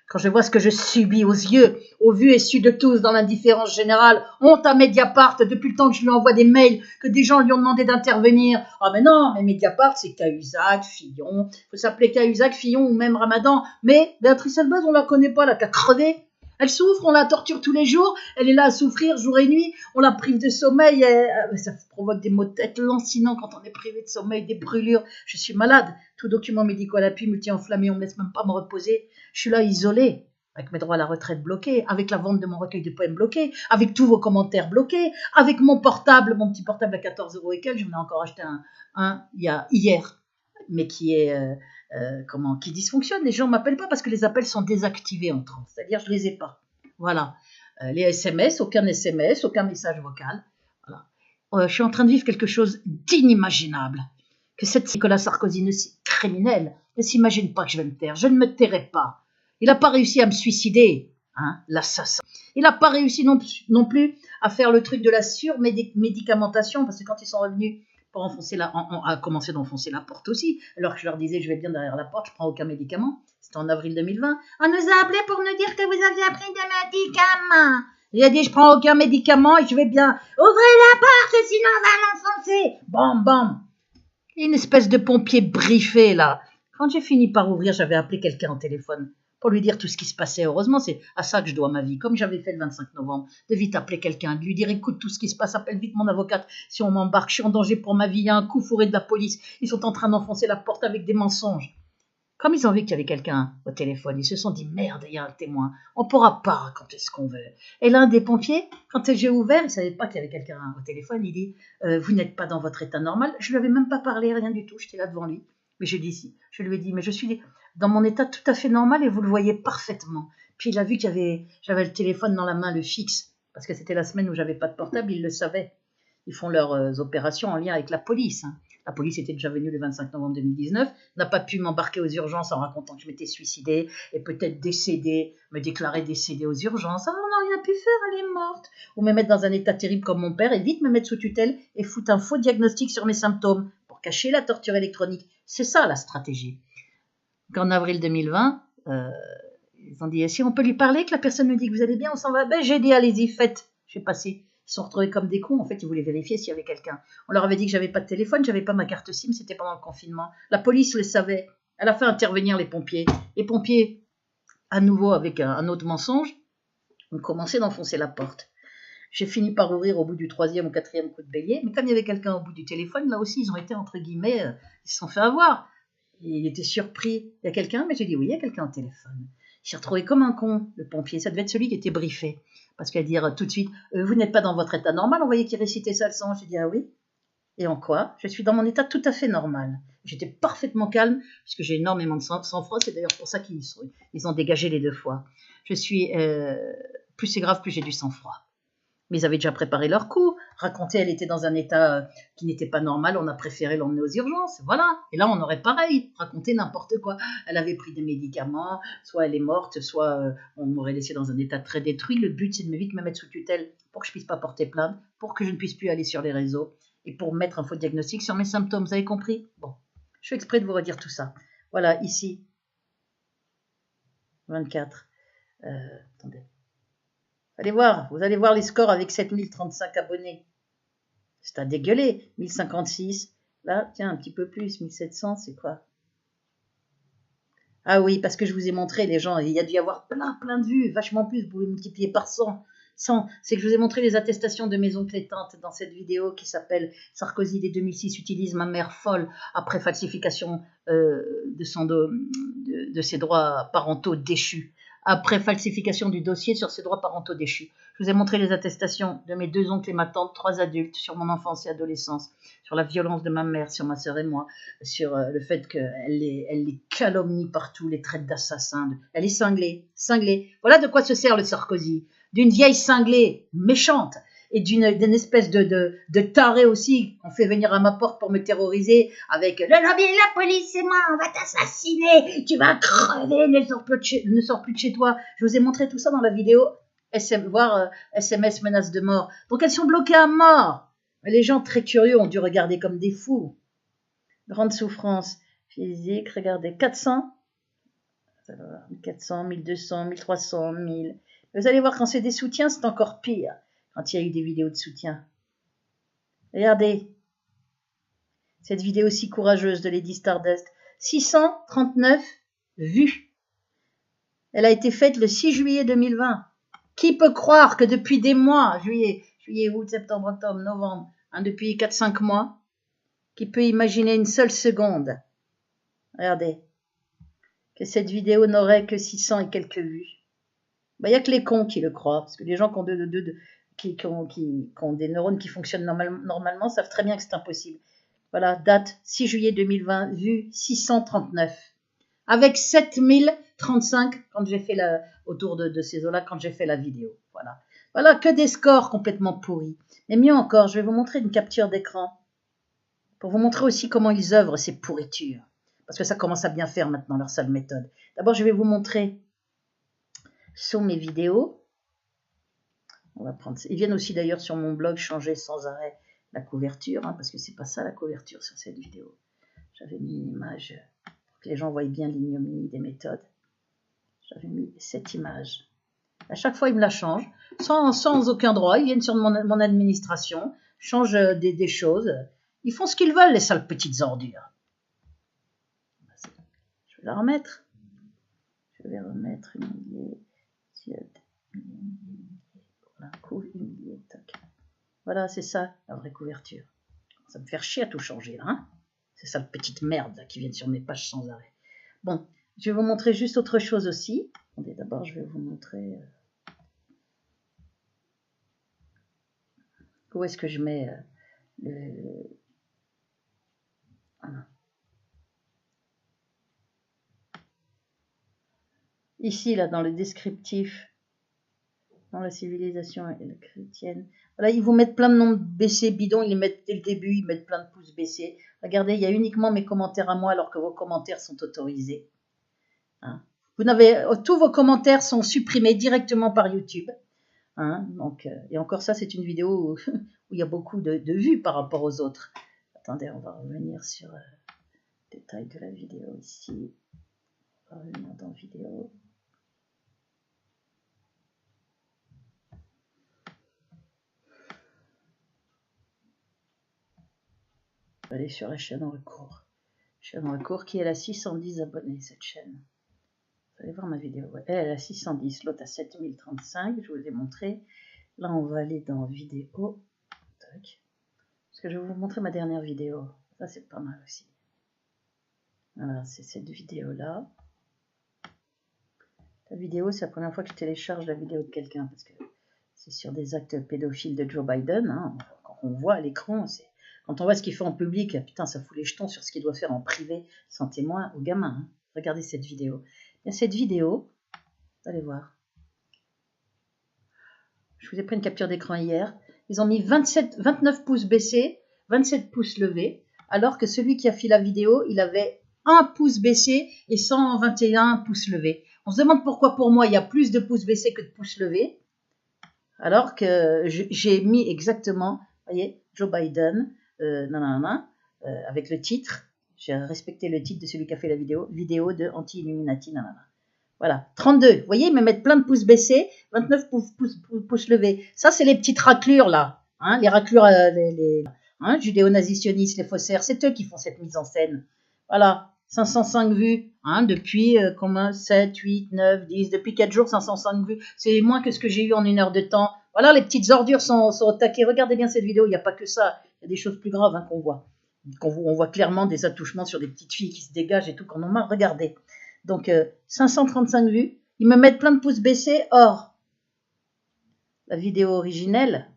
Speaker 1: Quand je vois ce que je subis aux yeux, au vu et su de tous dans l'indifférence générale, honte à Mediapart, depuis le temps que je lui envoie des mails, que des gens lui ont demandé d'intervenir. Ah mais non, mais Mediapart, c'est Cahuzac, Fillon, il faut s'appeler Cahuzac, Fillon ou même Ramadan. Mais Béatrice Elbaz, on la connaît pas, elle a qu'à crever. Elle souffre, on la torture tous les jours, elle est là à souffrir jour et nuit, on la prive de sommeil, ça provoque des maux de tête lancinants quand on est privé de sommeil, des brûlures. Je suis malade, tout document médical à l'appui, multi-enflammé, on ne me laisse même pas me reposer. Je suis là isolée, avec mes droits à la retraite bloqués, avec la vente de mon recueil de poèmes bloqué, avec tous vos commentaires bloqués, avec mon portable, mon petit portable à 14 € et quelques, j'en ai encore acheté un hier, mais qui est... qui dysfonctionne. Les gens ne m'appellent pas parce que les appels sont désactivés en France. C'est-à-dire, je ne les ai pas. Voilà. Les SMS, aucun message vocal. Voilà. Je suis en train de vivre quelque chose d'inimaginable. Que cette Nicolas Sarkozy, criminel, ne s'imagine pas que je vais me taire. Je ne me tairai pas. Il n'a pas réussi à me suicider, hein, l'assassin. Il n'a pas réussi non plus à faire le truc de la surmédicamentation, parce que quand ils sont revenus pour a commencé d'enfoncer la porte aussi, alors que je leur disais je vais bien derrière la porte, je prends aucun médicament. C'était en avril 2020. On nous a appelé pour nous dire que vous aviez pris des médicaments. Il a dit je prends aucun médicament et je vais bien. Ouvrez la porte sinon on va l'enfoncer. Bam bam. Une espèce de pompier briefé là. Quand j'ai fini par ouvrir, j'avais appelé quelqu'un au téléphone pour lui dire tout ce qui se passait. Heureusement, c'est à ça que je dois ma vie, comme j'avais fait le 25 novembre, de vite appeler quelqu'un, de lui dire écoute tout ce qui se passe, appelle vite mon avocate, si on m'embarque, je suis en danger pour ma vie, il y a un coup fourré de la police, ils sont en train d'enfoncer la porte avec des mensonges. Comme ils ont vu qu'il y avait quelqu'un au téléphone, ils se sont dit merde, il y a un témoin, on ne pourra pas raconter ce qu'on veut. Et l'un des pompiers, quand j'ai ouvert, il ne savait pas qu'il y avait quelqu'un au téléphone, il dit vous n'êtes pas dans votre état normal. Je ne lui avais même pas parlé, rien du tout, j'étais là devant lui. Mais je lui ai dit mais je suis dans mon état tout à fait normal et vous le voyez parfaitement. Puis il a vu j'avais le téléphone dans la main, le fixe, parce que c'était la semaine où j'avais pas de portable, il le savait. Ils font leurs opérations en lien avec la police. Hein. La police était déjà venue le 25 novembre 2019, n'a pas pu m'embarquer aux urgences en racontant que je m'étais suicidée et peut-être décédée, me déclarer décédée aux urgences. Ah, on n'a rien pu faire, elle est morte. Ou me mettre dans un état terrible comme mon père et vite me mettre sous tutelle et foutre un faux diagnostic sur mes symptômes pour cacher la torture électronique. C'est ça la stratégie. Qu'en avril 2020, ils ont dit si on peut lui parler, que la personne me dit que vous allez bien, on s'en va. Ben j'ai dit allez-y, faites. Je suis passée. Ils sont retrouvés comme des cons. En fait, ils voulaient vérifier s'il y avait quelqu'un. On leur avait dit que j'avais pas de téléphone, j'avais pas ma carte SIM, c'était pendant le confinement. La police le savait. Elle a fait intervenir les pompiers. Les pompiers, à nouveau avec un autre mensonge, ont commencé d'enfoncer la porte. J'ai fini par ouvrir au bout du 3e ou 4e coup de bélier, mais comme il y avait quelqu'un au bout du téléphone, là aussi, ils ont été, entre guillemets, ils se sont fait avoir. Il était surpris. Il y a quelqu'un, mais j'ai dit oui, il y a quelqu'un au téléphone. J'ai retrouvé comme un con, le pompier. Ça devait être celui qui était briefé. Parce qu'à dire tout de suite, vous n'êtes pas dans votre état normal, on voyait qu'il récitait ça le sang. J'ai dit ah oui. Et en quoi? Je suis dans mon état tout à fait normal. J'étais parfaitement calme, puisque j'ai énormément de sang-froid. C'est d'ailleurs pour ça qu'ils ont dégagé les 2 fois. Je suis, plus c'est grave, plus j'ai du sang-froid. Mais ils avaient déjà préparé leur coup. Raconter, elle était dans un état qui n'était pas normal, on a préféré l'emmener aux urgences. Voilà. Et là, on aurait pareil, raconté n'importe quoi. Elle avait pris des médicaments, soit elle est morte, soit on m'aurait laissé dans un état très détruit. Le but, c'est de vite me mettre sous tutelle pour que je ne puisse pas porter plainte, pour que je ne puisse plus aller sur les réseaux et pour mettre un faux diagnostic sur mes symptômes. Vous avez compris? Bon, je fais exprès de vous redire tout ça. Voilà, ici, 24. Attendez. Vous allez voir les scores avec 7035 abonnés. C'est à dégueuler. 1056. Là, tiens, un petit peu plus. 1700, c'est quoi? Ah oui, parce que je vous ai montré, les gens, il y a dû y avoir plein de vues, vachement plus, vous pouvez multiplier par 100. C'est que je vous ai montré les attestations de mes oncles et tantes dans cette vidéo qui s'appelle « Sarkozy dès 2006 utilise ma mère folle après falsification de ses droits parentaux déchus. » Après falsification du dossier sur ses droits parentaux déchus. Je vous ai montré les attestations de mes 2 oncles et ma tante, 3 adultes, sur mon enfance et adolescence, sur la violence de ma mère, sur ma sœur et moi, sur le fait qu'elle les calomnie partout, les traite d'assassins. Elle est cinglée. Voilà de quoi se sert le Sarkozy. D'une vieille cinglée méchante et d'une espèce de taré aussi qu'on fait venir à ma porte pour me terroriser avec « Le lobby de la police, c'est moi, on va t'assassiner, tu vas crever, ne sors plus de chez toi. » Je vous ai montré tout ça dans la vidéo, SMS menace de mort. Donc elles sont bloquées à mort. Les gens très curieux ont dû regarder comme des fous. Grande souffrance physique, regardez, 400, 1200, 1300, 1000. Vous allez voir, quand c'est des soutiens, c'est encore pire, quand il y a eu des vidéos de soutien. Regardez, cette vidéo si courageuse de Lady Stardust, 639 vues. Elle a été faite le 6 juillet 2020. Qui peut croire que depuis des mois, juillet, août, septembre, octobre, novembre, depuis 4-5 mois, qui peut imaginer une seule seconde, regardez, que cette vidéo n'aurait que 600 et quelques vues. Il n'y a que les cons qui le croient, parce que les gens qui ont des neurones qui fonctionnent normalement savent très bien que c'est impossible. Voilà, date 6 juillet 2020, vue 639. Avec 7035 quand j'ai fait autour de ces eaux-là, quand j'ai fait la vidéo. Voilà, que des scores complètement pourris. Mais mieux encore, je vais vous montrer une capture d'écran pour vous montrer aussi comment ils œuvrent ces pourritures. Parce que ça commence à bien faire maintenant, leur seule méthode. D'abord, je vais vous montrer sur mes vidéos. On va prendre. Ils viennent aussi d'ailleurs sur mon blog changer sans arrêt la couverture, parce que c'est pas ça la couverture sur cette vidéo. J'avais mis une image pour que les gens voient bien l'ignominie des méthodes. J'avais mis cette image. À chaque fois, ils me la changent, sans aucun droit. Ils viennent sur mon administration, changent des choses. Ils font ce qu'ils veulent, les sales petites ordures. Je vais la remettre. Je vais remettre humilié. Voilà, humilié. Voilà, c'est ça, la vraie couverture. Ça me fait chier à tout changer, là. C'est ça, la petite merde là, qui viennent sur mes pages sans arrêt. Bon, je vais vous montrer juste autre chose aussi. Attendez, d'abord, je vais vous montrer... où est-ce que je mets le... Voilà. Ici, là, dans le descriptif, dans la civilisation chrétienne. Voilà, ils vous mettent plein de noms baissés, bidons, ils les mettent dès le début, ils mettent plein de pouces baissés. Regardez, il y a uniquement mes commentaires à moi, alors que vos commentaires sont autorisés. Tous vos commentaires sont supprimés directement par YouTube. Donc, et encore ça, c'est une vidéo où il y a beaucoup de vues par rapport aux autres. Attendez, on va revenir sur le détail de la vidéo ici. On va revenir dans vidéo. On va aller sur la chaîne en recours. Chaîne en recours qui est à 610 abonnés, cette chaîne. Vous allez voir ma vidéo. Elle a 610, l'autre a 7035, je vous ai montré. Là, on va aller dans vidéo. Tac. Parce que je vais vous montrer ma dernière vidéo. Ça, c'est pas mal aussi. Voilà, c'est cette vidéo-là. La vidéo, c'est la première fois que je télécharge la vidéo de quelqu'un, parce que c'est sur des actes pédophiles de Joe Biden. Quand on voit à l'écran, quand on voit ce qu'il fait en public, putain, ça fout les jetons sur ce qu'il doit faire en privé, sans témoin, aux gamins. Regardez cette vidéo. Et cette vidéo, vous allez voir. Je vous ai pris une capture d'écran hier. Ils ont mis 29 pouces baissés, 27 pouces levés, alors que celui qui a fait la vidéo, il avait 1 pouce baissé et 121 pouces levés. On se demande pourquoi pour moi, il y a plus de pouces baissés que de pouces levés, alors que j'ai mis exactement, vous voyez, Joe Biden, avec le titre. J'ai respecté le titre de celui qui a fait la vidéo de anti-illuminati, Voilà, 32. Vous voyez, ils me mettent plein de pouces baissés, 29 pouces levés. Ça, c'est les petites raclures, là. Les raclures, judéo-nazitionnistes, les faussaires, c'est eux qui font cette mise en scène. Voilà. 505 vues, hein, depuis 7, 8, 9, 10, depuis 4 jours, 505 vues. C'est moins que ce que j'ai eu en 1 heure de temps. Voilà, les petites ordures sont au taquet. Regardez bien cette vidéo, il n'y a pas que ça. Il y a des choses plus graves, hein, qu'on voit. On voit clairement des attouchements sur des petites filles qui se dégagent et tout, qu'on en marre. Regardez. Donc, 535 vues. Ils me mettent plein de pouces baissés. Or, la vidéo originelle,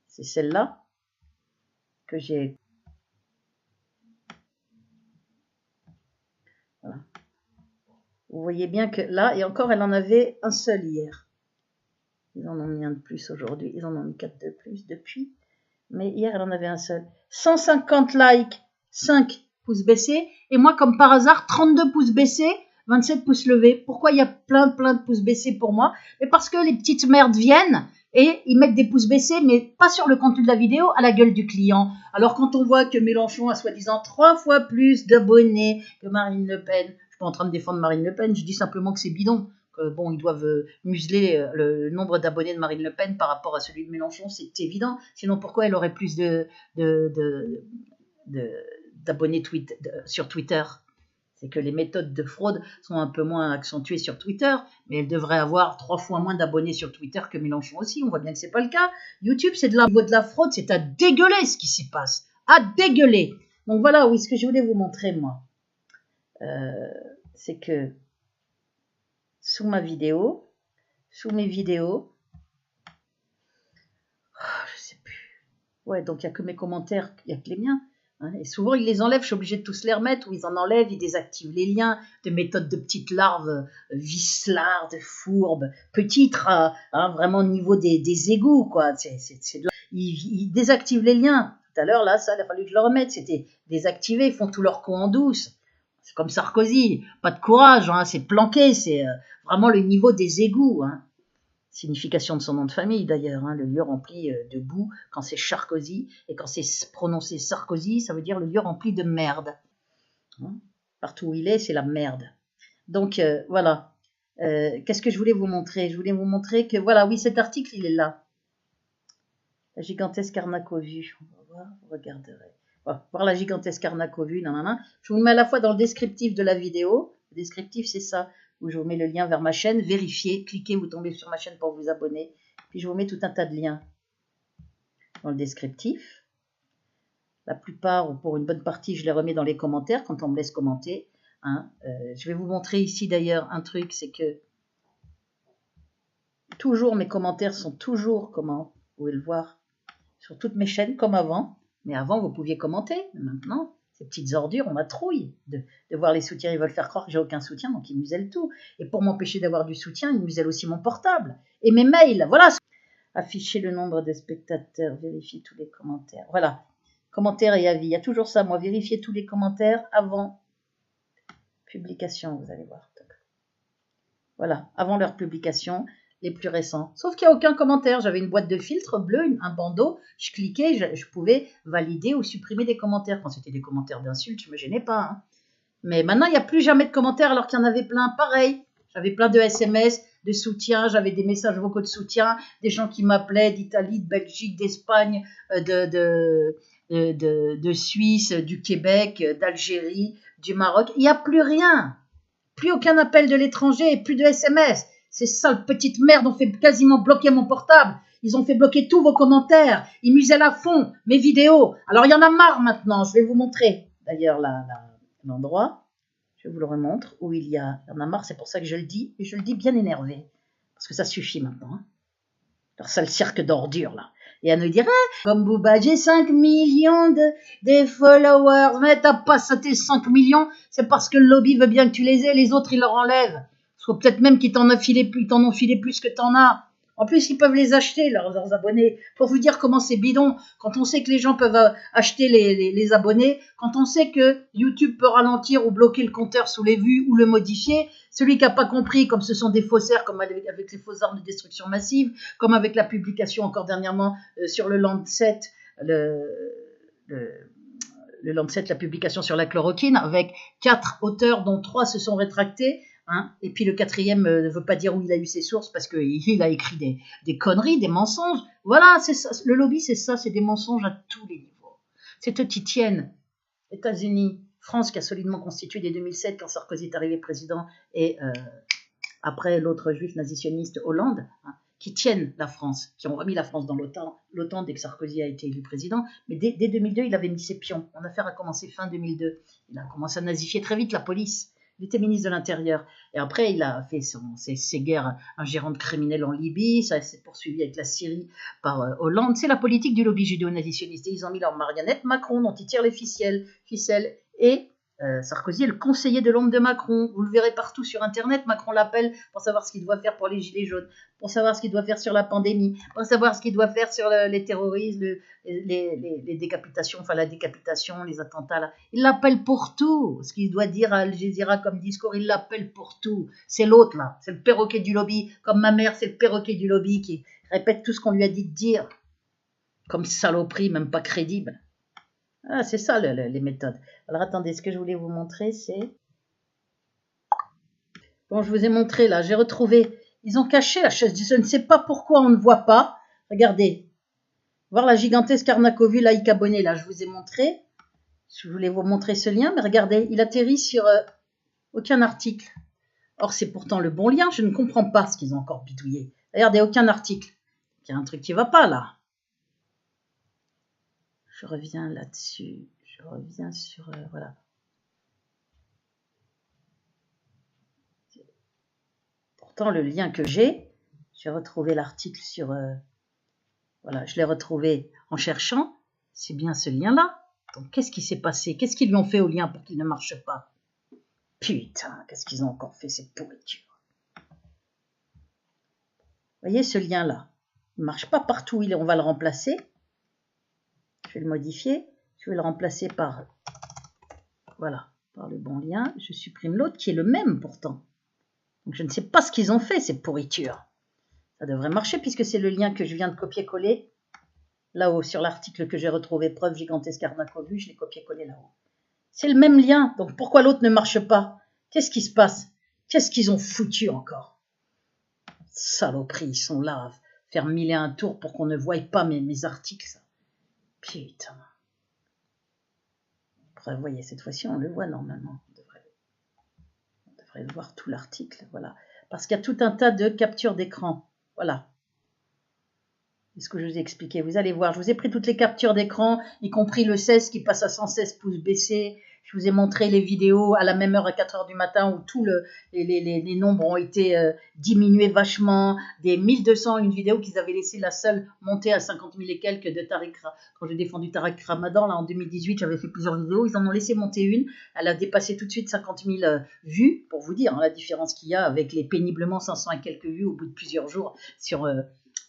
Speaker 1: c'est celle-là que j'ai. Voilà. Vous voyez bien que là, et encore, elle en avait un seul hier. Ils en ont mis un de plus aujourd'hui. Ils en ont mis 4 de plus depuis. Mais hier, elle en avait un seul. 150 likes, 5 pouces baissés. Et moi, comme par hasard, 32 pouces baissés, 27 pouces levés. Pourquoi il y a plein de pouces baissés pour moi? Mais parce que les petites merdes viennent et ils mettent des pouces baissés, mais pas sur le contenu de la vidéo, à la gueule du client. Alors quand on voit que Mélenchon a soi-disant 3 fois plus d'abonnés que Marine Le Pen, je suis pas en train de défendre Marine Le Pen, je dis simplement que c'est bidon. Bon, ils doivent museler le nombre d'abonnés de Marine Le Pen par rapport à celui de Mélenchon, c'est évident. Sinon, pourquoi elle aurait plus d'abonnés sur Twitter? C'est que les méthodes de fraude sont un peu moins accentuées sur Twitter, mais elle devrait avoir 3 fois moins d'abonnés sur Twitter que Mélenchon aussi. On voit bien que c'est pas le cas. YouTube, c'est au niveau de la fraude, c'est à dégueuler ce qui s'y passe. À dégueuler. Donc voilà, oui, ce que je voulais vous montrer, moi, c'est que sous mes vidéos, je sais plus. Ouais, donc il n'y a que mes commentaires, il n'y a que les miens. Hein, et souvent, ils les enlèvent, je suis obligée de tous les remettre, ou ils en enlèvent, ils désactivent les liens, de méthodes de petites larves, vicelardes, fourbes, petites, hein, vraiment au niveau des égouts, quoi. Ils désactivent les liens. Tout à l'heure, là, ça, il a fallu que je le remette. C'était désactivé, ils font tout leur coup en douce. C'est comme Sarkozy, pas de courage, hein, c'est planqué, c'est vraiment le niveau des égouts. Hein. Signification de son nom de famille d'ailleurs, hein, le lieu rempli de boue quand c'est Sarkozy, et quand c'est prononcé Sarkozy, ça veut dire le lieu rempli de merde. Hein. Partout où il est, c'est la merde. Donc voilà. Qu'est-ce que je voulais vous montrer? Je voulais vous montrer que, voilà, oui, cet article, il est là. La gigantesque arnaque aux vues. On va voir, vous regarderez. On va voir la gigantesque arnaque aux vues. Je vous le mets à la fois dans le descriptif de la vidéo. Le descriptif, c'est ça, où je vous mets le lien vers ma chaîne. Vérifiez, cliquez, vous tombez sur ma chaîne pour vous abonner. Puis je vous mets tout un tas de liens dans le descriptif. La plupart, ou pour une bonne partie, je les remets dans les commentaires quand on me laisse commenter. Hein. Je vais vous montrer ici d'ailleurs un truc, c'est que toujours mes commentaires sont toujours, comment vous pouvez le voir, sur toutes mes chaînes comme avant. Mais avant, vous pouviez commenter. Mais maintenant, ces petites ordures, on m'attrouille de voir les soutiens. Ils veulent faire croire que j'ai aucun soutien, donc ils musellent tout. Et pour m'empêcher d'avoir du soutien, ils musellent aussi mon portable. Et mes mails, voilà. Afficher le nombre de spectateurs, vérifier tous les commentaires. Voilà, commentaires et avis. Il y a toujours ça, moi, vérifier tous les commentaires avant publication, vous allez voir. Voilà, avant leur publication, les plus récents. Sauf qu'il n'y a aucun commentaire. J'avais une boîte de filtre bleu, un bandeau. Je cliquais, je pouvais valider ou supprimer des commentaires. Quand c'était des commentaires d'insultes, je ne me gênais pas. Hein. Mais maintenant, il n'y a plus jamais de commentaires alors qu'il y en avait plein. Pareil, j'avais plein de SMS, de soutien, j'avais des messages vocaux de soutien, des gens qui m'appelaient d'Italie, de Belgique, d'Espagne, de Suisse, du Québec, d'Algérie, du Maroc. Il n'y a plus rien. Plus aucun appel de l'étranger et plus de SMS. Ces sales petites merdes ont fait quasiment bloquer mon portable. Ils ont fait bloquer tous vos commentaires. Ils musellent à fond mes vidéos. Alors, il y en a marre maintenant. Je vais vous montrer d'ailleurs l'endroit. Je vous le remontre où il y en a marre. C'est pour ça que je le dis. Et je le dis bien énervé. Parce que ça suffit maintenant. Hein. Leur sale cirque d'ordures, là. Et à nous dire, comme Booba, j'ai 5 millions de followers. Mais t'as pas sauté 5 millions, c'est parce que le lobby veut bien que tu les aies, les autres, ils leur enlèvent. Soit peut-être même qu'ils t'en ont filé plus que t'en as. En plus, ils peuvent les acheter, leurs abonnés. Pour vous dire comment c'est bidon, quand on sait que les gens peuvent acheter les abonnés, quand on sait que YouTube peut ralentir ou bloquer le compteur sous les vues ou le modifier, celui qui n'a pas compris, comme ce sont des faussaires, comme avec les fausses armes de destruction massive, comme avec la publication encore dernièrement sur le Lancet, le Lancet, la publication sur la chloroquine, avec 4 auteurs dont 3 se sont rétractés. Hein, et puis le 4e ne veut pas dire où il a eu ses sources parce qu'il a écrit des conneries, des mensonges. Voilà, c'est ça. Le lobby, c'est ça, c'est des mensonges à tous les niveaux. C'est eux qui tiennent. États-Unis, France qui a solidement constitué dès 2007 quand Sarkozy est arrivé président et après l'autre juif nazitionniste Hollande, hein, qui tiennent la France, qui ont remis la France dans l'OTAN dès que Sarkozy a été élu président. Mais dès 2002, il avait mis ses pions. Mon affaire a commencé fin 2002. Il a commencé à nazifier très vite la police. Il était ministre de l'Intérieur. Et après, il a fait ses guerres ingérantes criminelles en Libye. Ça s'est poursuivi avec la Syrie par Hollande. C'est la politique du lobby judéo-nazitionniste. Et ils ont mis leur marionnette Macron, dont ils tirent les ficelles. Et Sarkozy est le conseiller de l'ombre de Macron. Vous le verrez partout sur Internet. Macron l'appelle pour savoir ce qu'il doit faire pour les gilets jaunes, pour savoir ce qu'il doit faire sur la pandémie, pour savoir ce qu'il doit faire sur les terroristes, les décapitations, enfin la décapitation, les attentats. Là. Il l'appelle pour tout. Ce qu'il doit dire à Al Jazeera comme discours, il l'appelle pour tout. C'est l'autre là, c'est le perroquet du lobby. Comme ma mère, c'est le perroquet du lobby qui répète tout ce qu'on lui a dit de dire. Comme saloperie, même pas crédible. Ah, c'est ça les méthodes. Alors attendez, ce que je voulais vous montrer, c'est... Bon, je vous ai montré là, j'ai retrouvé... Ils ont caché la chaise du... Je ne sais pas pourquoi on ne voit pas. Regardez. Voir la gigantesque arnaque au vu, like abonné, là, je vous ai montré. Je voulais vous montrer ce lien, mais regardez, il atterrit sur aucun article. Or, c'est pourtant le bon lien, je ne comprends pas ce qu'ils ont encore bidouillé. Regardez, aucun article. Il y a un truc qui ne va pas là. Je reviens là-dessus, je reviens sur, voilà. Pourtant, le lien que j'ai retrouvé l'article sur, voilà, je l'ai retrouvé en cherchant, c'est bien ce lien-là. Donc, qu'est-ce qui s'est passé? Qu'est-ce qu'ils lui ont fait au lien pour qu'il ne marche pas? Putain, qu'est-ce qu'ils ont encore fait, cette pourriture? Vous voyez ce lien-là? Il ne marche pas partout, on va le remplacer. Je vais le modifier, je vais le remplacer par, voilà, par le bon lien. Je supprime l'autre qui est le même pourtant. Donc je ne sais pas ce qu'ils ont fait, ces pourritures. Ça devrait marcher puisque c'est le lien que je viens de copier-coller là-haut sur l'article que j'ai retrouvé, preuve gigantesque arnaque au vu, je l'ai copié-collé là-haut. C'est le même lien, donc pourquoi l'autre ne marche pas? Qu'est-ce qui se passe? Qu'est-ce qu'ils ont foutu encore? Saloperie, ils sont là à faire 1001 tours pour qu'on ne voie pas mes articles, ça. Putain. Après, vous voyez, cette fois-ci, on le voit normalement. On devrait le voir tout l'article, voilà. Parce qu'il y a tout un tas de captures d'écran. Voilà. C'est ce que je vous ai expliqué. Vous allez voir, je vous ai pris toutes les captures d'écran, y compris le 16 qui passe à 116 pouces baissés. Je vous ai montré les vidéos à la même heure à 4 heures du matin où tous les nombres ont été diminués vachement. Des 1200, une vidéo qu'ils avaient laissé la seule monter à 50 000 et quelques de Tariq. Quand j'ai défendu Tariq Ramadan, là en 2018, j'avais fait plusieurs vidéos. Ils en ont laissé monter une. Elle a dépassé tout de suite 50 000 vues, pour vous dire hein, la différence qu'il y a avec les péniblement 500 et quelques vues au bout de plusieurs jours sur...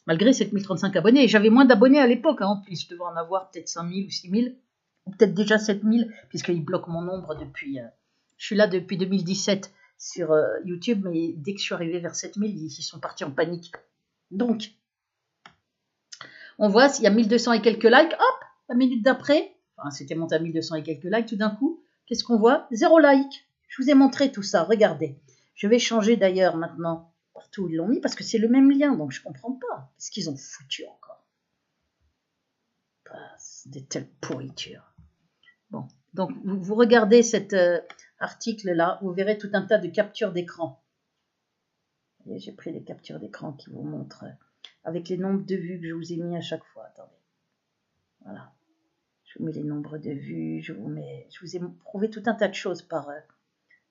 Speaker 1: malgré 7035 abonnés. J'avais moins d'abonnés à l'époque. Hein. En plus, je devais en avoir peut-être 5000 ou 6000. Ou peut-être déjà 7000, puisqu'ils bloquent mon nombre depuis... je suis là depuis 2017 sur YouTube, mais dès que je suis arrivé vers 7000, ils sont partis en panique. Donc, on voit s'il y a 1200 et quelques likes. Hop, la minute d'après, enfin, c'était monté à 1200 et quelques likes tout d'un coup. Qu'est-ce qu'on voit? 0 like. Je vous ai montré tout ça. Regardez. Je vais changer d'ailleurs maintenant partout où ils l'ont mis, parce que c'est le même lien, donc je ne comprends pas. Qu'est-ce qu'ils ont foutu encore? C'est des telles pourritures. Bon, donc vous regardez cet article-là, vous verrez tout un tas de captures d'écran. J'ai pris des captures d'écran qui vous montrent avec les nombres de vues que je vous ai mis à chaque fois. Attendez. Voilà. Je vous mets les nombres de vues, je vous ai prouvé tout un tas de choses par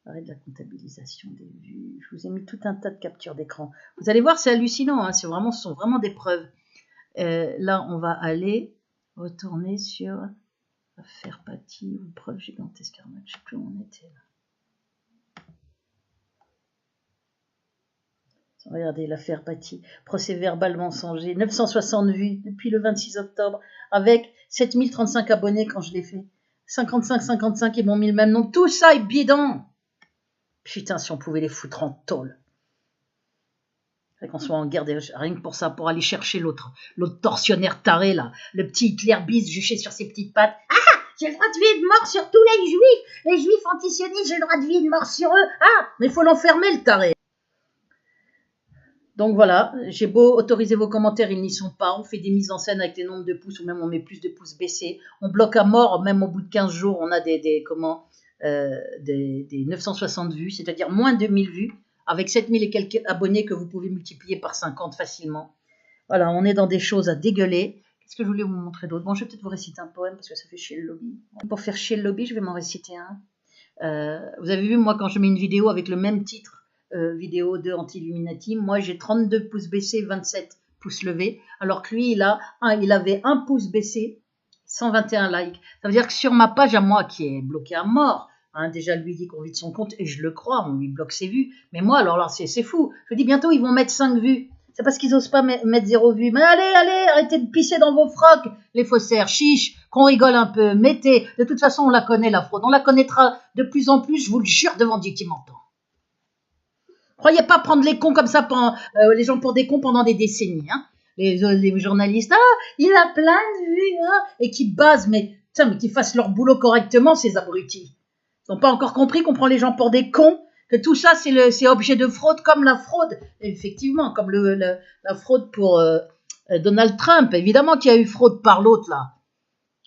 Speaker 1: arrêt de la comptabilisation des vues. Je vous ai mis tout un tas de captures d'écran. Vous allez voir, c'est hallucinant, hein, ce sont vraiment des preuves. Là, on va aller retourner sur affaire Paty ou preuve gigantesque arnaque. Je ne sais plus où on était là. Regardez l'affaire Paty. Procès verbal mensonger. 960 vues depuis le 26 octobre avec 7035 abonnés quand je l'ai fait. 55 ils m'ont mis le même nom. Tout ça est bidon. Putain, si on pouvait les foutre en tôle. Qu'on soit en guerre, rien que pour ça, pour aller chercher l'autre tortionnaire taré là, le petit Hitler bis juché sur ses petites pattes. Ah, j'ai le droit de vie et de mort sur tous les juifs antisionistes, j'ai le droit de vie et de mort sur eux. Ah, mais il faut l'enfermer le taré. Donc voilà, j'ai beau autoriser vos commentaires, ils n'y sont pas. On fait des mises en scène avec les nombres de pouces ou même on met plus de pouces baissés. On bloque à mort, même au bout de 15 jours, on a des 960 vues, c'est-à-dire moins de 1000 vues, avec 7000 et quelques abonnés que vous pouvez multiplier par 50 facilement. Voilà, on est dans des choses à dégueuler. Qu'est-ce que je voulais vous montrer d'autre? Bon, je vais peut-être vous réciter un poème parce que ça fait chier le lobby. Pour faire chier le lobby, je vais m'en réciter un. Vous avez vu, moi, quand je mets une vidéo avec le même titre, vidéo de Anti-Illuminati, moi, j'ai 32 pouces baissés, 27 pouces levés, alors que lui, il avait 1 pouce baissé, 121 likes. Ça veut dire que sur ma page à moi, qui est bloquée à mort, déjà, lui dit qu'on vide son compte, et je le crois, on lui bloque ses vues. Mais moi, alors là, c'est fou. Je dis, bientôt, ils vont mettre 5 vues. C'est parce qu'ils n'osent pas mettre 0 vue. Mais allez, arrêtez de pisser dans vos frocs, les faussaires, chiche, qu'on rigole un peu, mettez. De toute façon, on la connaît, la fraude. On la connaîtra de plus en plus, je vous le jure devant Dieu qui m'entend. Croyez pas prendre les cons comme ça, les gens pour des cons pendant des décennies. Hein. Les journalistes, il a plein de vues, et qui basent, mais qu'ils fassent leur boulot correctement, ces abrutis. Ils n'ont pas encore compris qu'on prend les gens pour des cons, que tout ça, c'est objet de fraude, comme la fraude, effectivement, comme la fraude pour Donald Trump. Évidemment qu'il y a eu fraude par l'autre, là.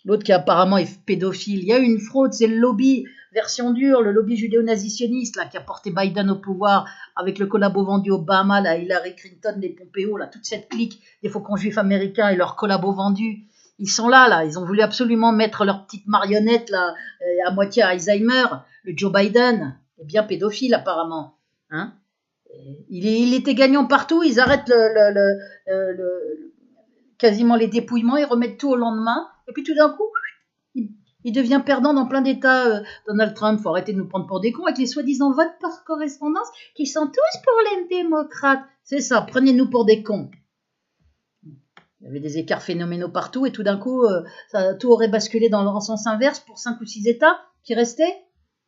Speaker 1: L'autre qui apparemment est pédophile. Il y a eu une fraude, c'est le lobby, version dure, le lobby judéo-nazitionniste, là, qui a porté Biden au pouvoir avec le collabo vendu Obama, là, Hillary Clinton, les Pompeo, là, toute cette clique des faucons juifs américains et leurs collabos vendus. Ils sont là, ils ont voulu absolument mettre leur petite marionnette, là, à moitié Alzheimer, le Joe Biden, est bien pédophile apparemment. Hein. Il était gagnant partout, ils arrêtent quasiment les dépouillements, ils remettent tout au lendemain, et puis tout d'un coup, il devient perdant dans plein d'états. Donald Trump, faut arrêter de nous prendre pour des cons avec les soi-disant votes par correspondance qui sont tous pour les démocrates. C'est ça, prenez-nous pour des cons. Il y avait des écarts phénoménaux partout et tout d'un coup, tout aurait basculé dans le sens inverse pour 5 ou 6 États qui restaient.